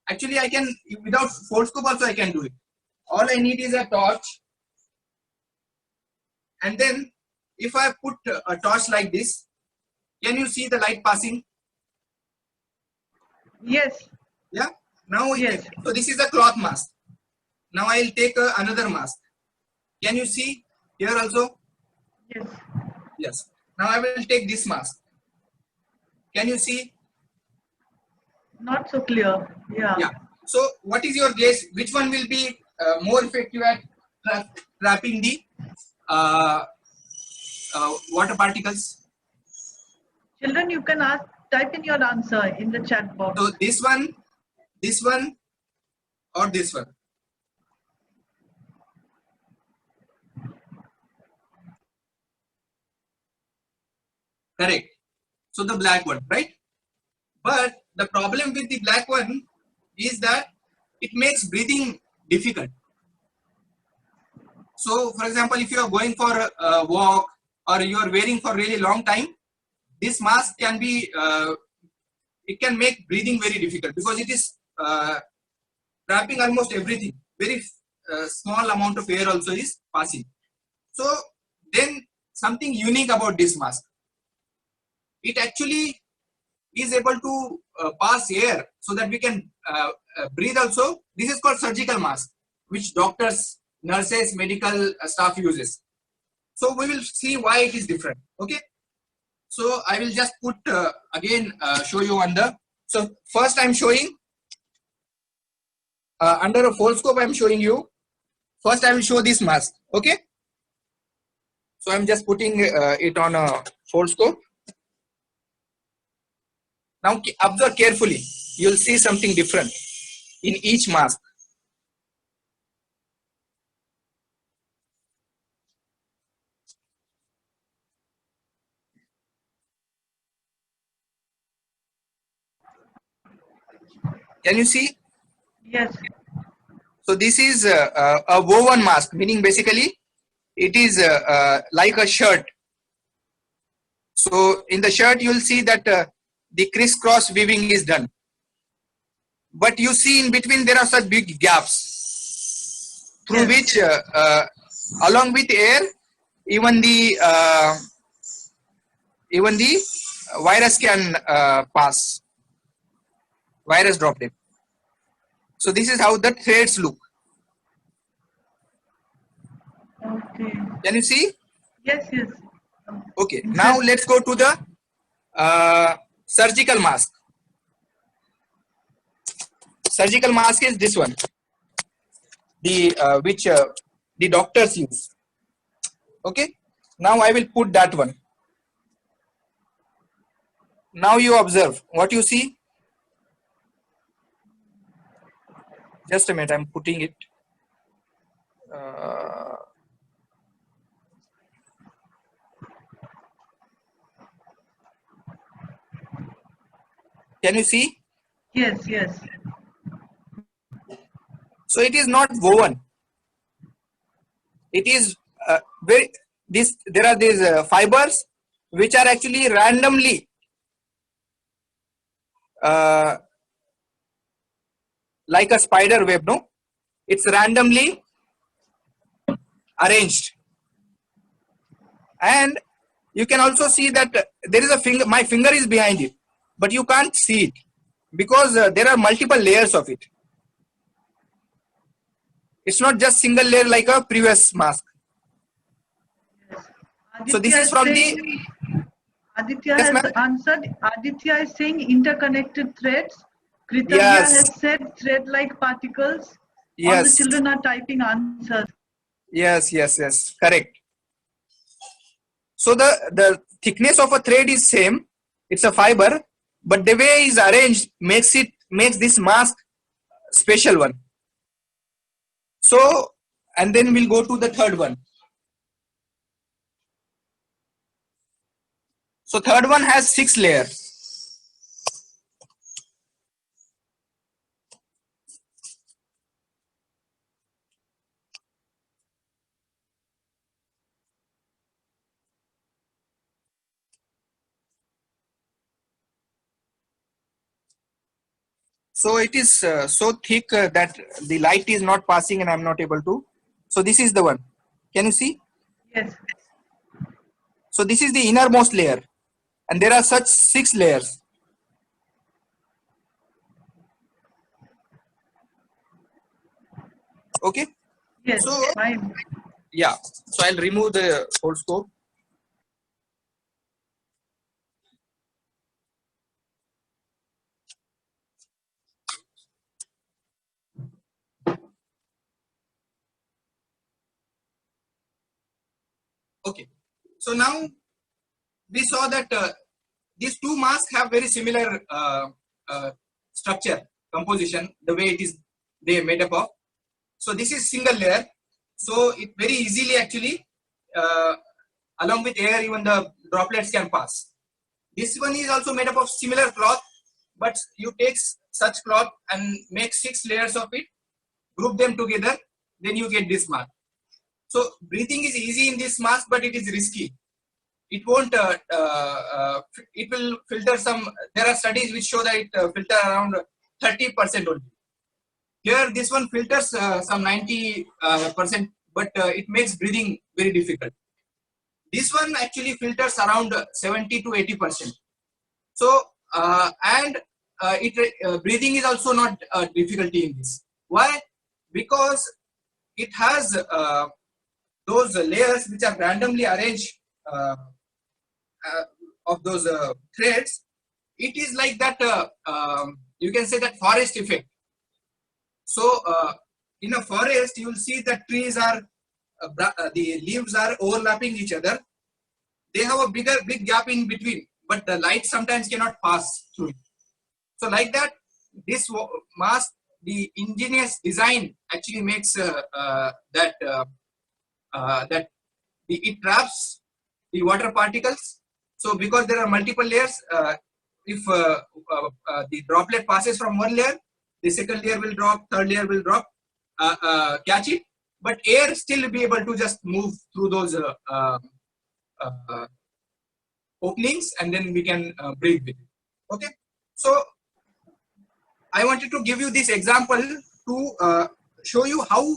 Actually, I can, without foldscope also I can do it. All I need is a torch, and then if I put a torch like this, can you see the light passing? Yes. Yeah. Now, Yes. So this is a cloth mask. Now I'll take another mask. Can you see here also? Yes. Yes. Now I will take this mask. Can you see? Not so clear. Yeah. Yeah. So what is your guess? Which one will be more effective at trapping the water particles? Children, you can type in your answer in the chat box. So this one, or this one? Correct. So the black one, right? But the problem with the black one is that it makes breathing difficult. So for example, if you are going for a walk or you are wearing for really long time, this mask can be, it can make breathing very difficult because it is trapping almost everything. Very small amount of air also is passing. So then something unique about this mask, it actually is able to pass air so that we can breathe also. This is called surgical mask, which doctors, nurses, medical staff uses. So we will see why it is different. Okay. So I will just put again show you on the. So first I'm showing under a foldscope. I'm showing you. First I will show this mask. Okay. So I'm just putting it on a foldscope. Now observe carefully. You'll see something different in each mask. Can you see? Yes. So this is a woven mask, meaning basically it is like a shirt. So in the shirt you'll see that the crisscross weaving is done. But you see in between there are such big gaps through which along with air even the virus can pass, virus droplet. So this is how the threads look. Okay. Can you see? Yes, yes. Okay. Now let's go to the surgical mask. Surgical mask is this one, the which the doctors use. Okay. Now I will put that one. Now you observe what you see. Just a minute, I'm putting it. Can you see? Yes, yes. So it is not woven. It is there are these fibers which are actually randomly like a spider web, no? It's randomly arranged. And you can also see that there is a finger, my finger is behind it, but you can't see it because there are multiple layers of it. It's not just single layer like a previous mask. So this is from the... Aditya Yes, has ma'am. answered. Aditya is saying interconnected threads. Kritavya Yes. has said thread-like particles. All the Yes. children are typing answers. Yes, correct. So the thickness of a thread is same. It's a fiber, but the way it's arranged makes this mask special one. So, and then we'll go to the third one. So third one has 6 layers. So it is so thick that the light is not passing and I'm not able to. So this is the one. Can you see? Yes. So this is the innermost layer. And there are such 6 layers. Okay. Yes. So, Fine. yeah. So I'll remove the whole scope. Okay. So now we saw that these two masks have very similar structure, composition, the way they are made up of. So this is single layer. So it very easily actually, along with air, even the droplets can pass. This one is also made up of similar cloth, but you take such cloth and make 6 layers of it, group them together, then you get this mask. So breathing is easy in this mask, but it is risky. It won't, it will filter some, there are studies which show that it filter around 30% only. Here this one filters some 90%, but it makes breathing very difficult. This one actually filters around 70 to 80%. So, breathing is also not a difficulty in this. Why? Because it has those layers which are randomly arranged of those threads. It is like that, you can say that forest effect. So in a forest, you will see that trees are, the leaves are overlapping each other. They have a big gap in between, but the light sometimes cannot pass through it. So like that, this mask, the ingenious design actually makes that it traps the water particles. So because there are multiple layers, if the droplet passes from one layer, the second layer will drop, third layer will drop, catch it, but air still will be able to just move through those openings, and then we can breathe with it. Okay, so I wanted to give you this example to show you how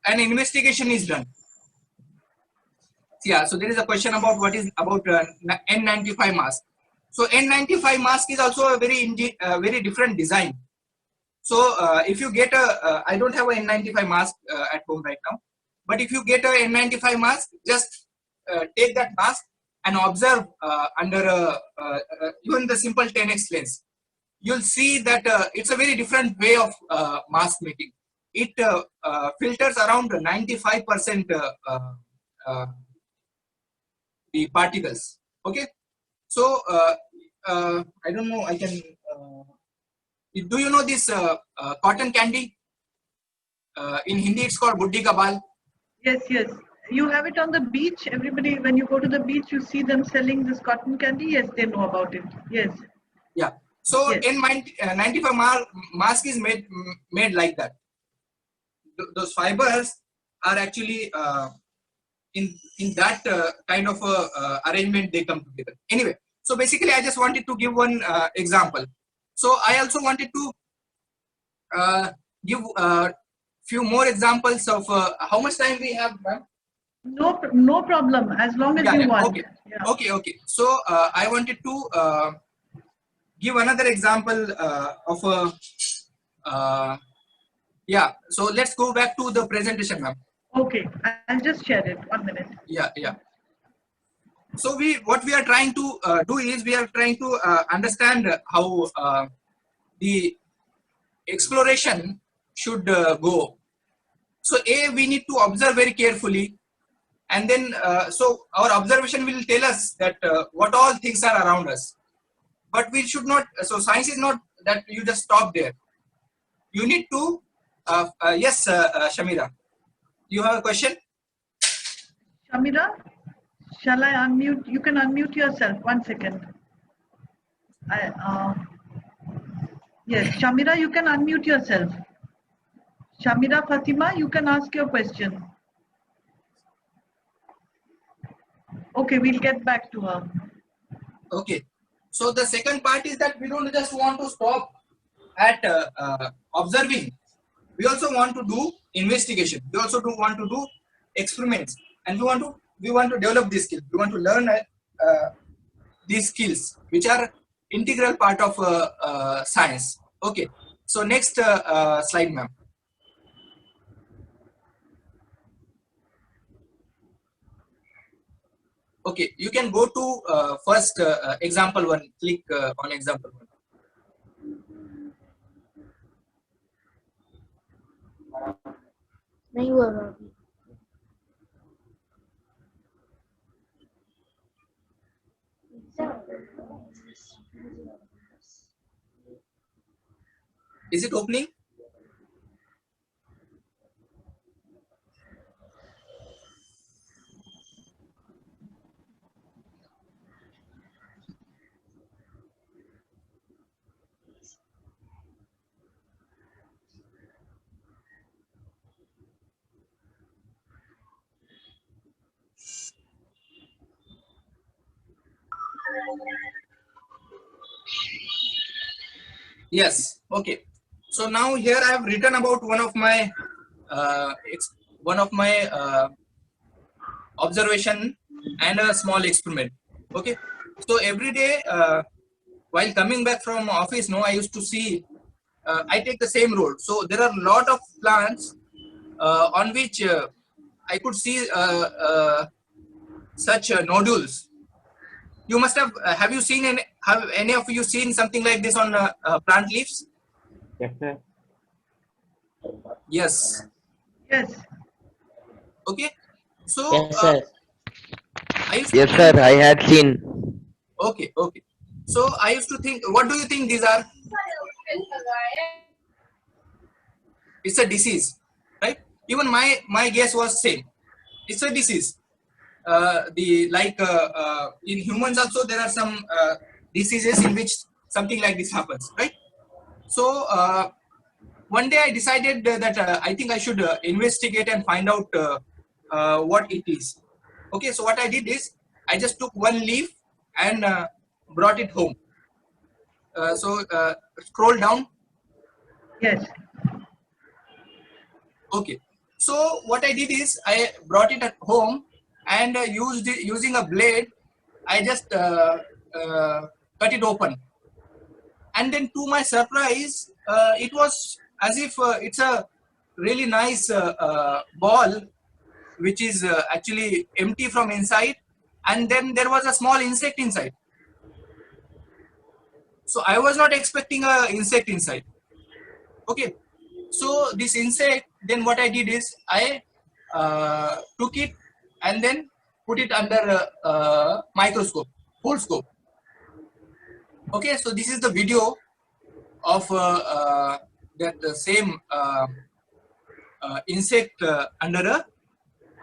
an investigation is done. Yeah, so there is a question about what is about N95 mask. So N95 mask is also a very different design. So if you get a, I don't have a N95 mask at home right now, but if you get a N95 mask, just take that mask and observe under even the simple 10x lens. You'll see that it's a very different way of mask making. It filters around 95% the particles. Okay, so I don't know. I can. Do you know this cotton candy? In Hindi, it's called Buddi Ka Bal. Yes, yes. You have it on the beach. Everybody, when you go to the beach, you see them selling this cotton candy. Yes, they know about it. Yes. Yeah. So Yes. N95 mask is made like that. Those fibers are actually in that kind of arrangement they come together. Anyway, so basically I just wanted to give one example. So I also wanted to give few more examples of how much time we have, ma'am? No problem, as long as you want. Okay. Yeah. Okay. So I wanted to give another example of a yeah. So let's go back to the presentation, ma'am. Okay, I'll just share it. 1 minute. Yeah. So what we are trying to do is we are trying to understand how the exploration should go. So we need to observe very carefully, and then so our observation will tell us that what all things are around us. But we should not. So science is not that you just stop there. You need to. Yes, Shamira, you have a question? Shamira, shall I unmute? You can unmute yourself. 1 second. Yes, Shamira, you can unmute yourself. Shamira Fatima, you can ask your question. Okay, we'll get back to her. Okay. So the second part is that we don't just want to stop at observing. We also want to do investigation. We also want to do experiments, and we want to develop these skills. We want to learn these skills, which are integral part of science. Okay. So next slide, ma'am. Okay, you can go to first example one. Click on example one. नहीं हुआ अभी. Is it opening? Yes. Okay. So now here I have written about one of my observation and a small experiment. Okay. So every day while coming back from office, I used to see. I take the same road. So there are a lot of plants on which I could see such nodules. You must have you seen have any of you seen something like this on plant leaves? Yes, sir. Yes. Yes. Okay. So Yes, sir. Yes, sir. I had seen. Okay. So I used to think, what do you think these are? It's a disease, right? Even my guess was same. It's a disease. In humans also there are some diseases in which something like this happens, right? So one day I decided that I think I should investigate and find out what it is. Okay, so what I did is I just took one leaf and brought it home. So scroll down. Yes. Okay, so what I did is I brought it at home and using a blade. I just cut it open, and then to my surprise, it was as if it's a really nice ball, which is actually empty from inside, and then there was a small insect inside. So I was not expecting a insect inside. Okay, so this insect, then what I did is I took it and then put it under a microscope, full scope. Okay, so this is the video of that same insect under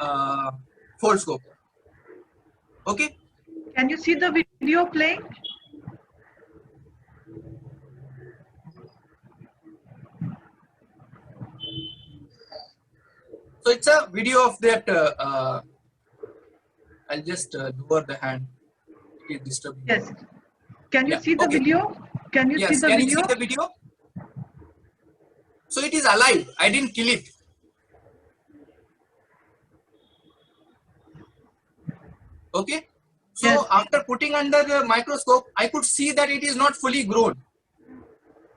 a full scope. Okay. Can you see the video playing? So it's a video of that. I'll just lower the hand. It is disturbing. Yes. Can you Yeah, see the okay. video? Can you see Yes, the can you video? see the video? So it is alive. I didn't kill it. Okay. So Yes. after putting under the microscope, I could see that it is not fully grown,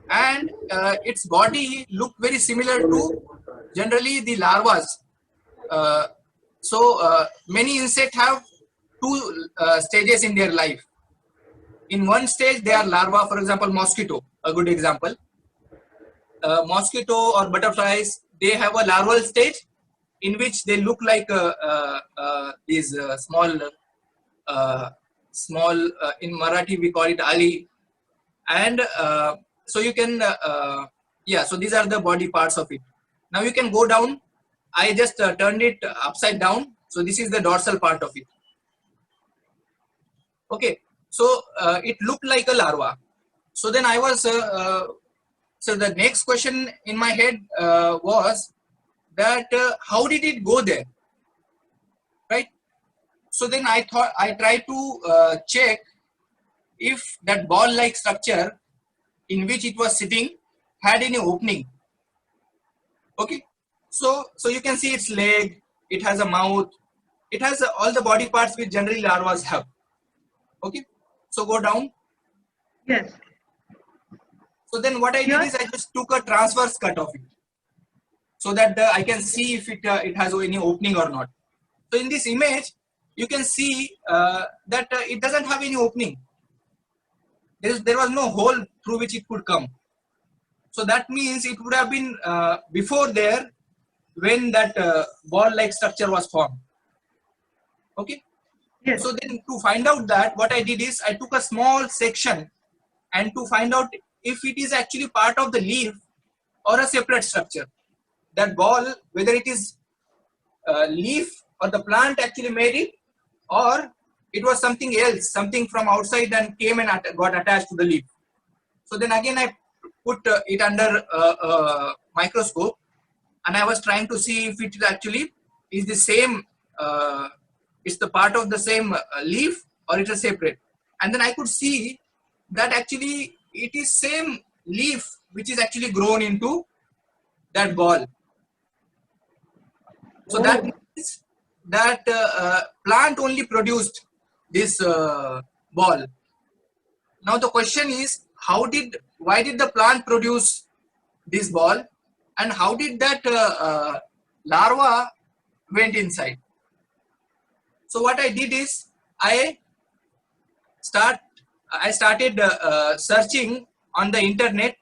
and its body looked very similar to generally the larvas. Many insects have two stages in their life. In one stage, they are larvae. For example, mosquito, a good example. Mosquito or butterflies, they have a larval stage in which they look like these small, in Marathi we call it ali, and so you can so these are the body parts of it. Now you can go down. I just turned it upside down, so this is the dorsal part of it. Okay, so it looked like a larva. So then I was so the next question in my head was that how did it go there, right? So then I tried to check if that ball-like structure in which it was sitting had any opening. Okay, so you can see its leg, it has a mouth, it has all the body parts which generally larvas have. Okay, so go down. Yes. So then what I did is I just took a transverse cut of it, so that I can see if it has any opening or not. So in this image, you can see that it doesn't have any opening. There was no hole through which it could come. So that means it would have been before there when that ball-like structure was formed. Okay. Yes. So then to find out that, what I did is I took a small section and to find out if it is actually part of the leaf or a separate structure. That ball, whether it is leaf or the plant actually made it, or it was something else, something from outside and came and got attached to the leaf. So then again I put it under a microscope, and I was trying to see if it actually is the same, it's the part of the same leaf or it is separate. And then I could see that actually it is same leaf which is actually grown into that ball. So that means that plant only produced this ball. Now the question is, why did the plant produce this ball, and how did that larva went inside? So what I did is I started searching on the internet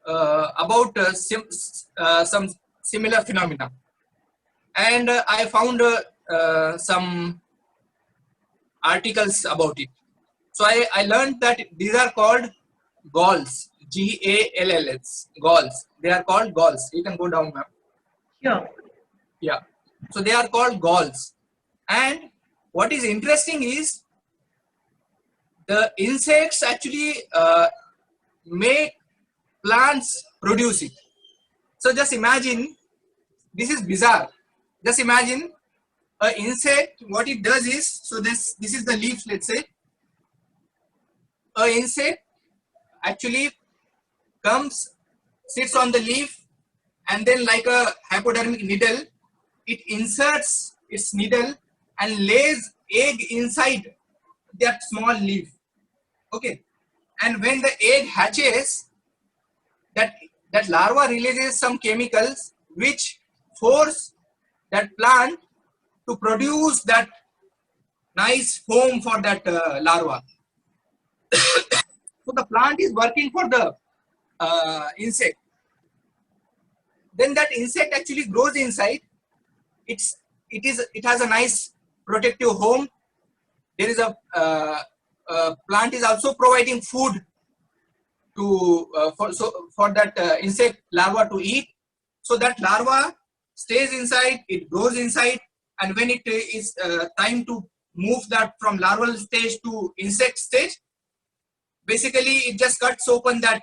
about some similar phenomena, and I found some articles about it. So I learned that these are called galls, Galls, galls. They are called galls. You can go down, ma'am. Sure. Yeah. So they are called galls. And what is interesting is the insects actually make plants produce it. So just imagine, this is bizarre. Just imagine an insect, what it does is, so this is the leaf, let's say. An insect actually comes, sits on the leaf, and then like a hypodermic needle, it inserts its needle and lays egg inside that small leaf. Okay, and when the egg hatches, that larva releases some chemicals which force that plant to produce that nice foam for that larva. So the plant is working for the insect. Then that insect actually grows inside. It has a nice protective home. There is a plant is also providing food to for that insect larva to eat. So that larva stays inside, it grows inside, and when it is time to move that from larval stage to insect stage, basically it just cuts open that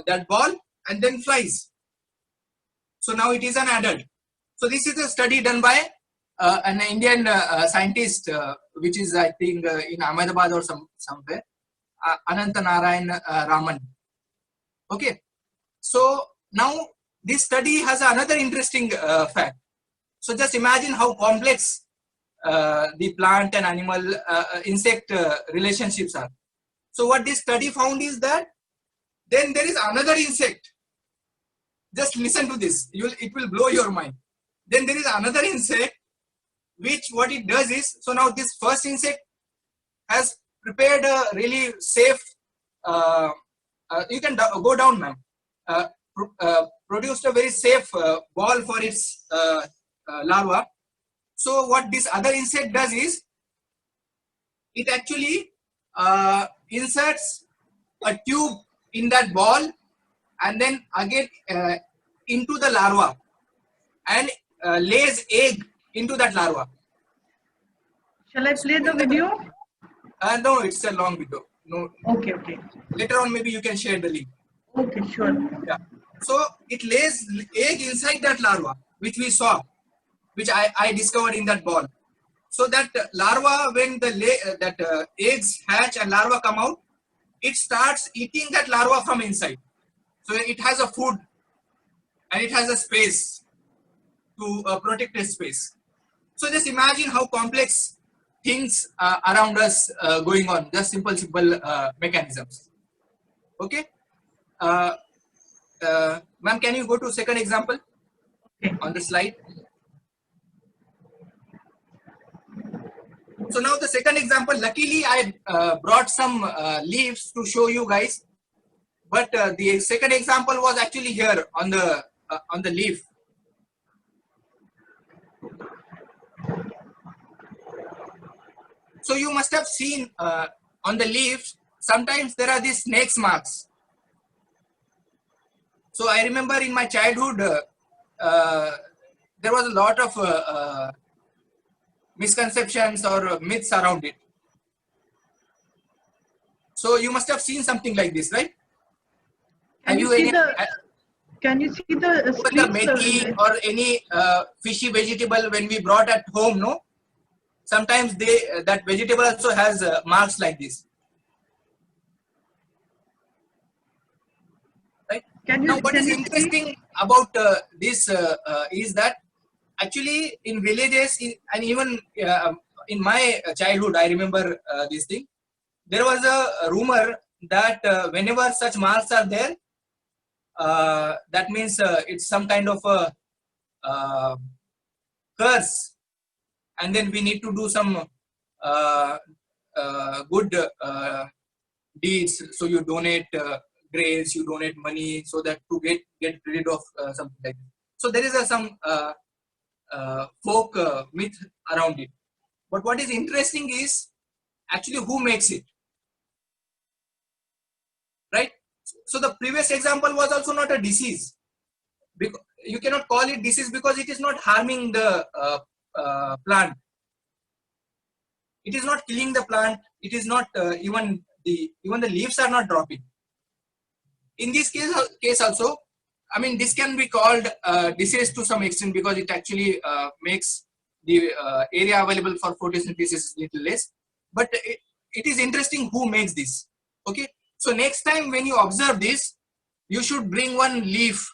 that ball and then flies. So now it is an adult. So this is a study done by an Indian scientist, which is I think in Ahmedabad or somewhere. Ananta Narayan Raman. Okay, so now this study has another interesting fact. So just imagine how complex the plant and animal insect relationships are. So what this study found is that then there is another insect. Just listen to this, it will blow your mind. Then there is another insect which what it does is, so now this first insect has prepared a really safe, you can go down, ma'am, produced a very safe ball for its larva. So what this other insect does is, it actually inserts a tube in that ball and then again into the larva and lays egg into that larva. Shall I play the video? No, it's a long video. No. Okay, okay. Later on, maybe you can share the link. Okay, sure. Yeah. So it lays egg inside that larva, which we saw, which I discovered in that ball. So that larva, when the eggs hatch and larva come out, it starts eating that larva from inside. So it has a food and it has a space to protect its space. So just imagine how complex things around us going on, just simple mechanisms. Okay. Ma'am, can you go to second example on the slide? So now the second example, luckily I brought some leaves to show you guys, but the second example was actually here on the leaf. So you must have seen on the leaves, sometimes there are these snake's marks. So I remember in my childhood, there was a lot of misconceptions or myths around it. So you must have seen something like this, right? Can you see the methi or any fishy vegetable when we brought at home, no? Sometimes that vegetable also has marks like this. Right? Now what is interesting about this is that actually in villages and even in my childhood, I remember this thing. There was a rumor that whenever such marks are there, that means it's some kind of a curse, and then we need to do some good deeds. So you donate grains, you donate money, so that to get rid of something like that. So there is some folk myth around it. But what is interesting is actually who makes it, right? So the previous example was also not a disease. You cannot call it disease because it is not harming the plant. It is not killing the plant. It is not even the leaves are not dropping. In this case also, I mean, this can be called disease to some extent because it actually makes the area available for photosynthesis little less. But it is interesting who makes this. Okay. So next time when you observe this, you should bring one leaf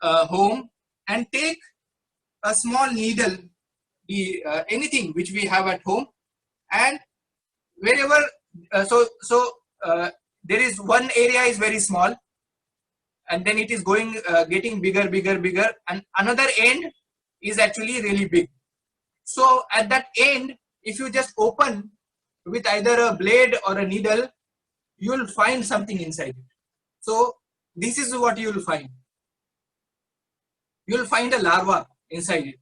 home and take a small needle, anything which we have at home, and wherever there is one area is very small, and then it is going getting bigger, and another end is actually really big. So at that end, if you just open with either a blade or a needle, you will find something inside it. So this is what you will find. You will find a larva inside it.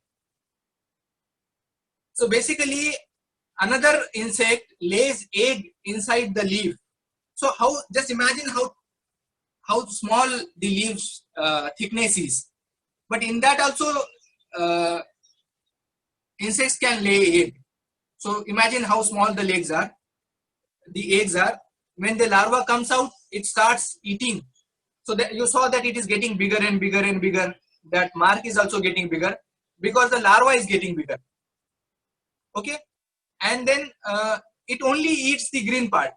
So basically, another insect lays egg inside the leaf. So just imagine how small the leaves thickness is. But in that also, insects can lay egg. So imagine how small the eggs are. When the larva comes out, it starts eating. So that you saw that it is getting bigger and bigger and bigger. That mark is also getting bigger because the larva is getting bigger. Okay, and then it only eats the green part.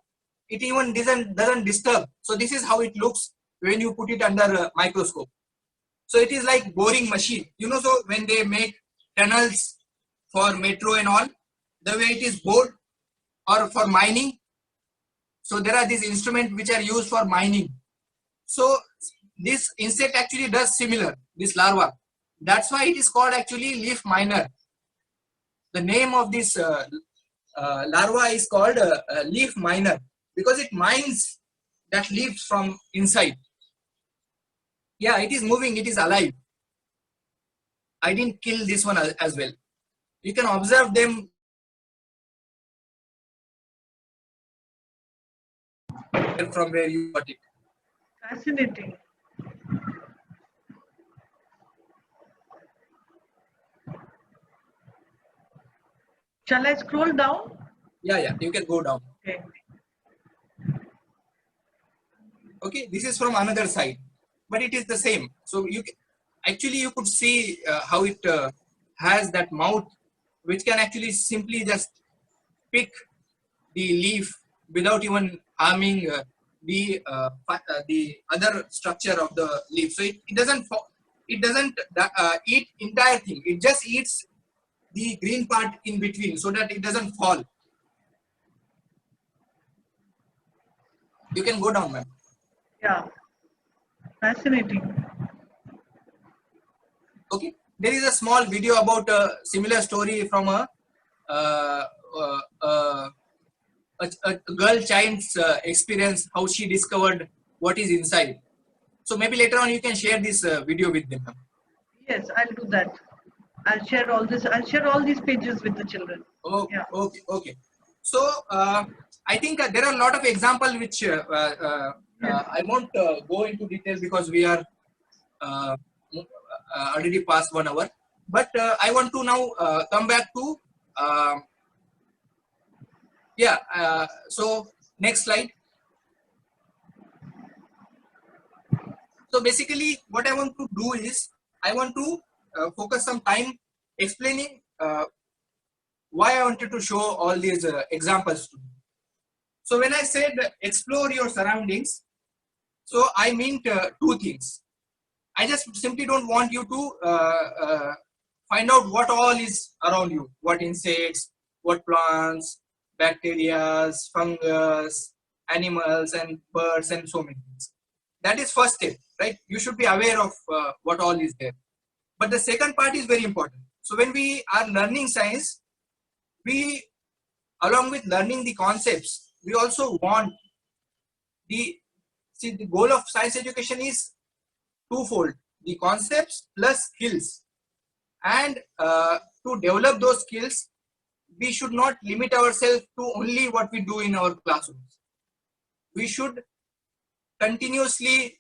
it even doesn't disturb. So this is how it looks when you put it under a microscope. So it is like boring machine, you know. So when they make tunnels for metro and all, the way it is bored, or for mining, so there are these instruments which are used for mining. So this insect actually does similar, this larva. That's why it is called actually leaf miner. The name of this larva is called leaf miner, because it mines that leaves from inside. Yeah, it is moving, it is alive. I didn't kill this one as well. You can observe them from where you got it. Fascinating. Shall I scroll down? Yeah, you can go down. Okay. Okay, this is from another side, but it is the same. So you could see how it has that mouth, which can actually simply just pick the leaf without even harming the other structure of the leaf. So it doesn't eat entire thing. It just eats the green part in between so that it doesn't fall. You can go down, ma'am. Yeah. Fascinating. Okay, there is a small video about a similar story from a girl child's experience, how she discovered what is inside. So maybe later on you can share this video with them. Yes, I'll do that. I'll share all this. I'll share all these pages with the children. Oh, Yeah. okay. So I think there are a lot of examples which I won't go into detail because we are already past 1 hour. But I want to now come back to so next slide. So basically what I want to do is I want to focus some time explaining why I wanted to show all these examples to you. So when I said explore your surroundings, so I mean two things. I just simply don't want you to find out what all is around you, what insects, what plants, bacteria, fungus, animals and birds and so many things. That is first step, right? You should be aware of what all is there. But the second part is very important. So when we are learning science, we, along with learning the concepts, we also want the goal of science education is twofold: the concepts plus skills. And to develop those skills, we should not limit ourselves to only what we do in our classrooms. We should continuously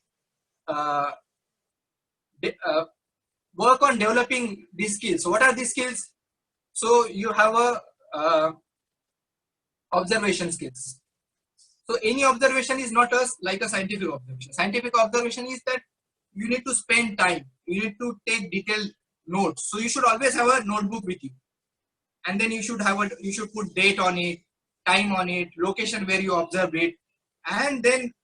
work on developing these skills. So what are these skills? So you have a observation skills. So any observation is not like a scientific observation. Scientific observation is that you need to spend time. You need to take detailed notes. So you should always have a notebook with you, and then you should put date on it, time on it, location where you observed it, and then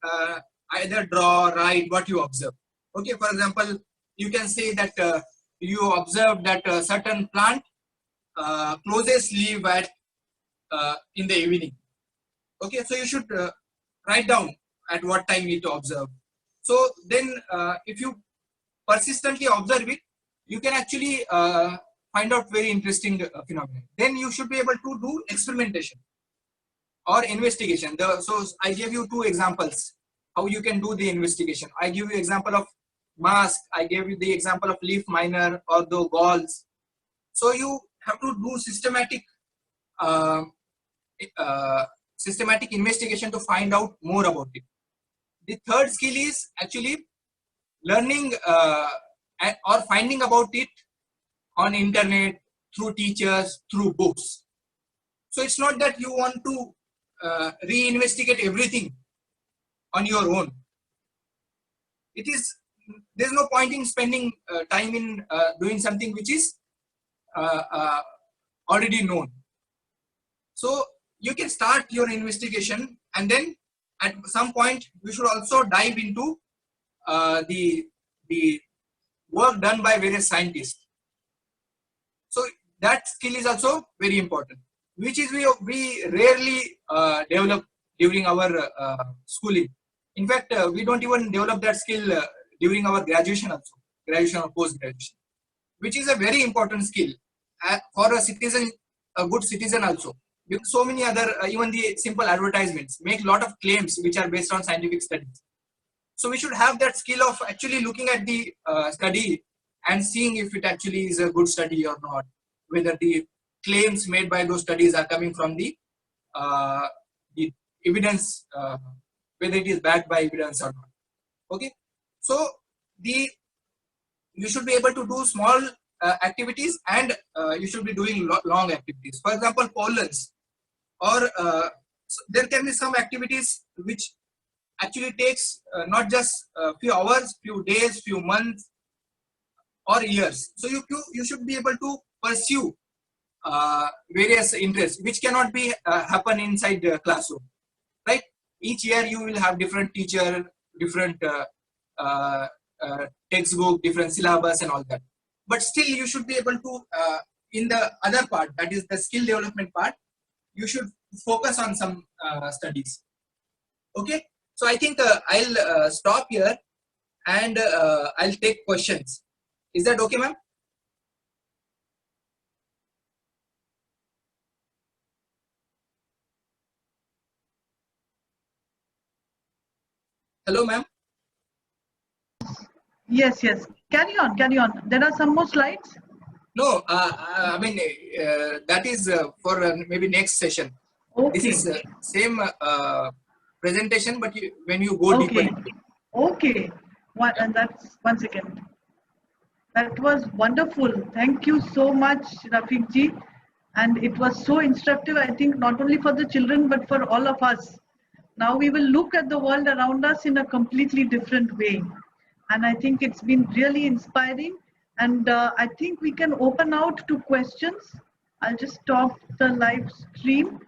either draw, write what you observe. Okay, for example, you can say that you observed that a certain plant closes leaf at in the evening. Okay, so you should write down at what time you need to observe. So then if you persistently observe it, you can actually find out very interesting phenomena. Then you should be able to do experimentation or investigation. So I gave you two examples how you can do the investigation. I give you example of mask. I gave you the example of leaf miner or the galls. So you have to do systematic investigation to find out more about it. The third skill is actually learning or finding about it on internet, through teachers, through books. So it's not that you want to reinvestigate everything on your own. There's no point in spending time in doing something which is already known. So you can start your investigation and then at some point we should also dive into the work done by various scientists. So that skill is also very important, which is we rarely develop during our schooling. In fact, we don't even develop that skill during our graduation also, graduation or post-graduation, which is a very important skill for a citizen, a good citizen also. Because so many other, even the simple advertisements make a lot of claims which are based on scientific studies. So we should have that skill of actually looking at the study and seeing if it actually is a good study or not, whether the claims made by those studies are coming from the evidence, whether it is backed by evidence or not. Okay, so you should be able to do small activities, and you should be doing long activities. For example, pollens, or so there can be some activities which actually takes not just a few hours, few days, few months, or years. So you should be able to pursue various interests which cannot be happen inside the classroom, right? Each year you will have different teacher, different textbook, different syllabus and all that. But still you should be able to, in the other part, that is the skill development part, you should focus on some studies. Okay, so I think I'll stop here and I'll take questions. Is that okay, ma'am? Hello, ma'am. Yes, yes. Carry on, carry on. There are some more slides. No, I mean, that is for maybe next session. Okay. This is same presentation, but when you go deeper Okay. into it. Okay. And that's 1 second. That was wonderful. Thank you so much, Rafiq ji. And it was so instructive, I think, not only for the children, but for all of us. Now we will look at the world around us in a completely different way. And I think it's been really inspiring. And I think we can open out to questions. I'll just stop the live stream.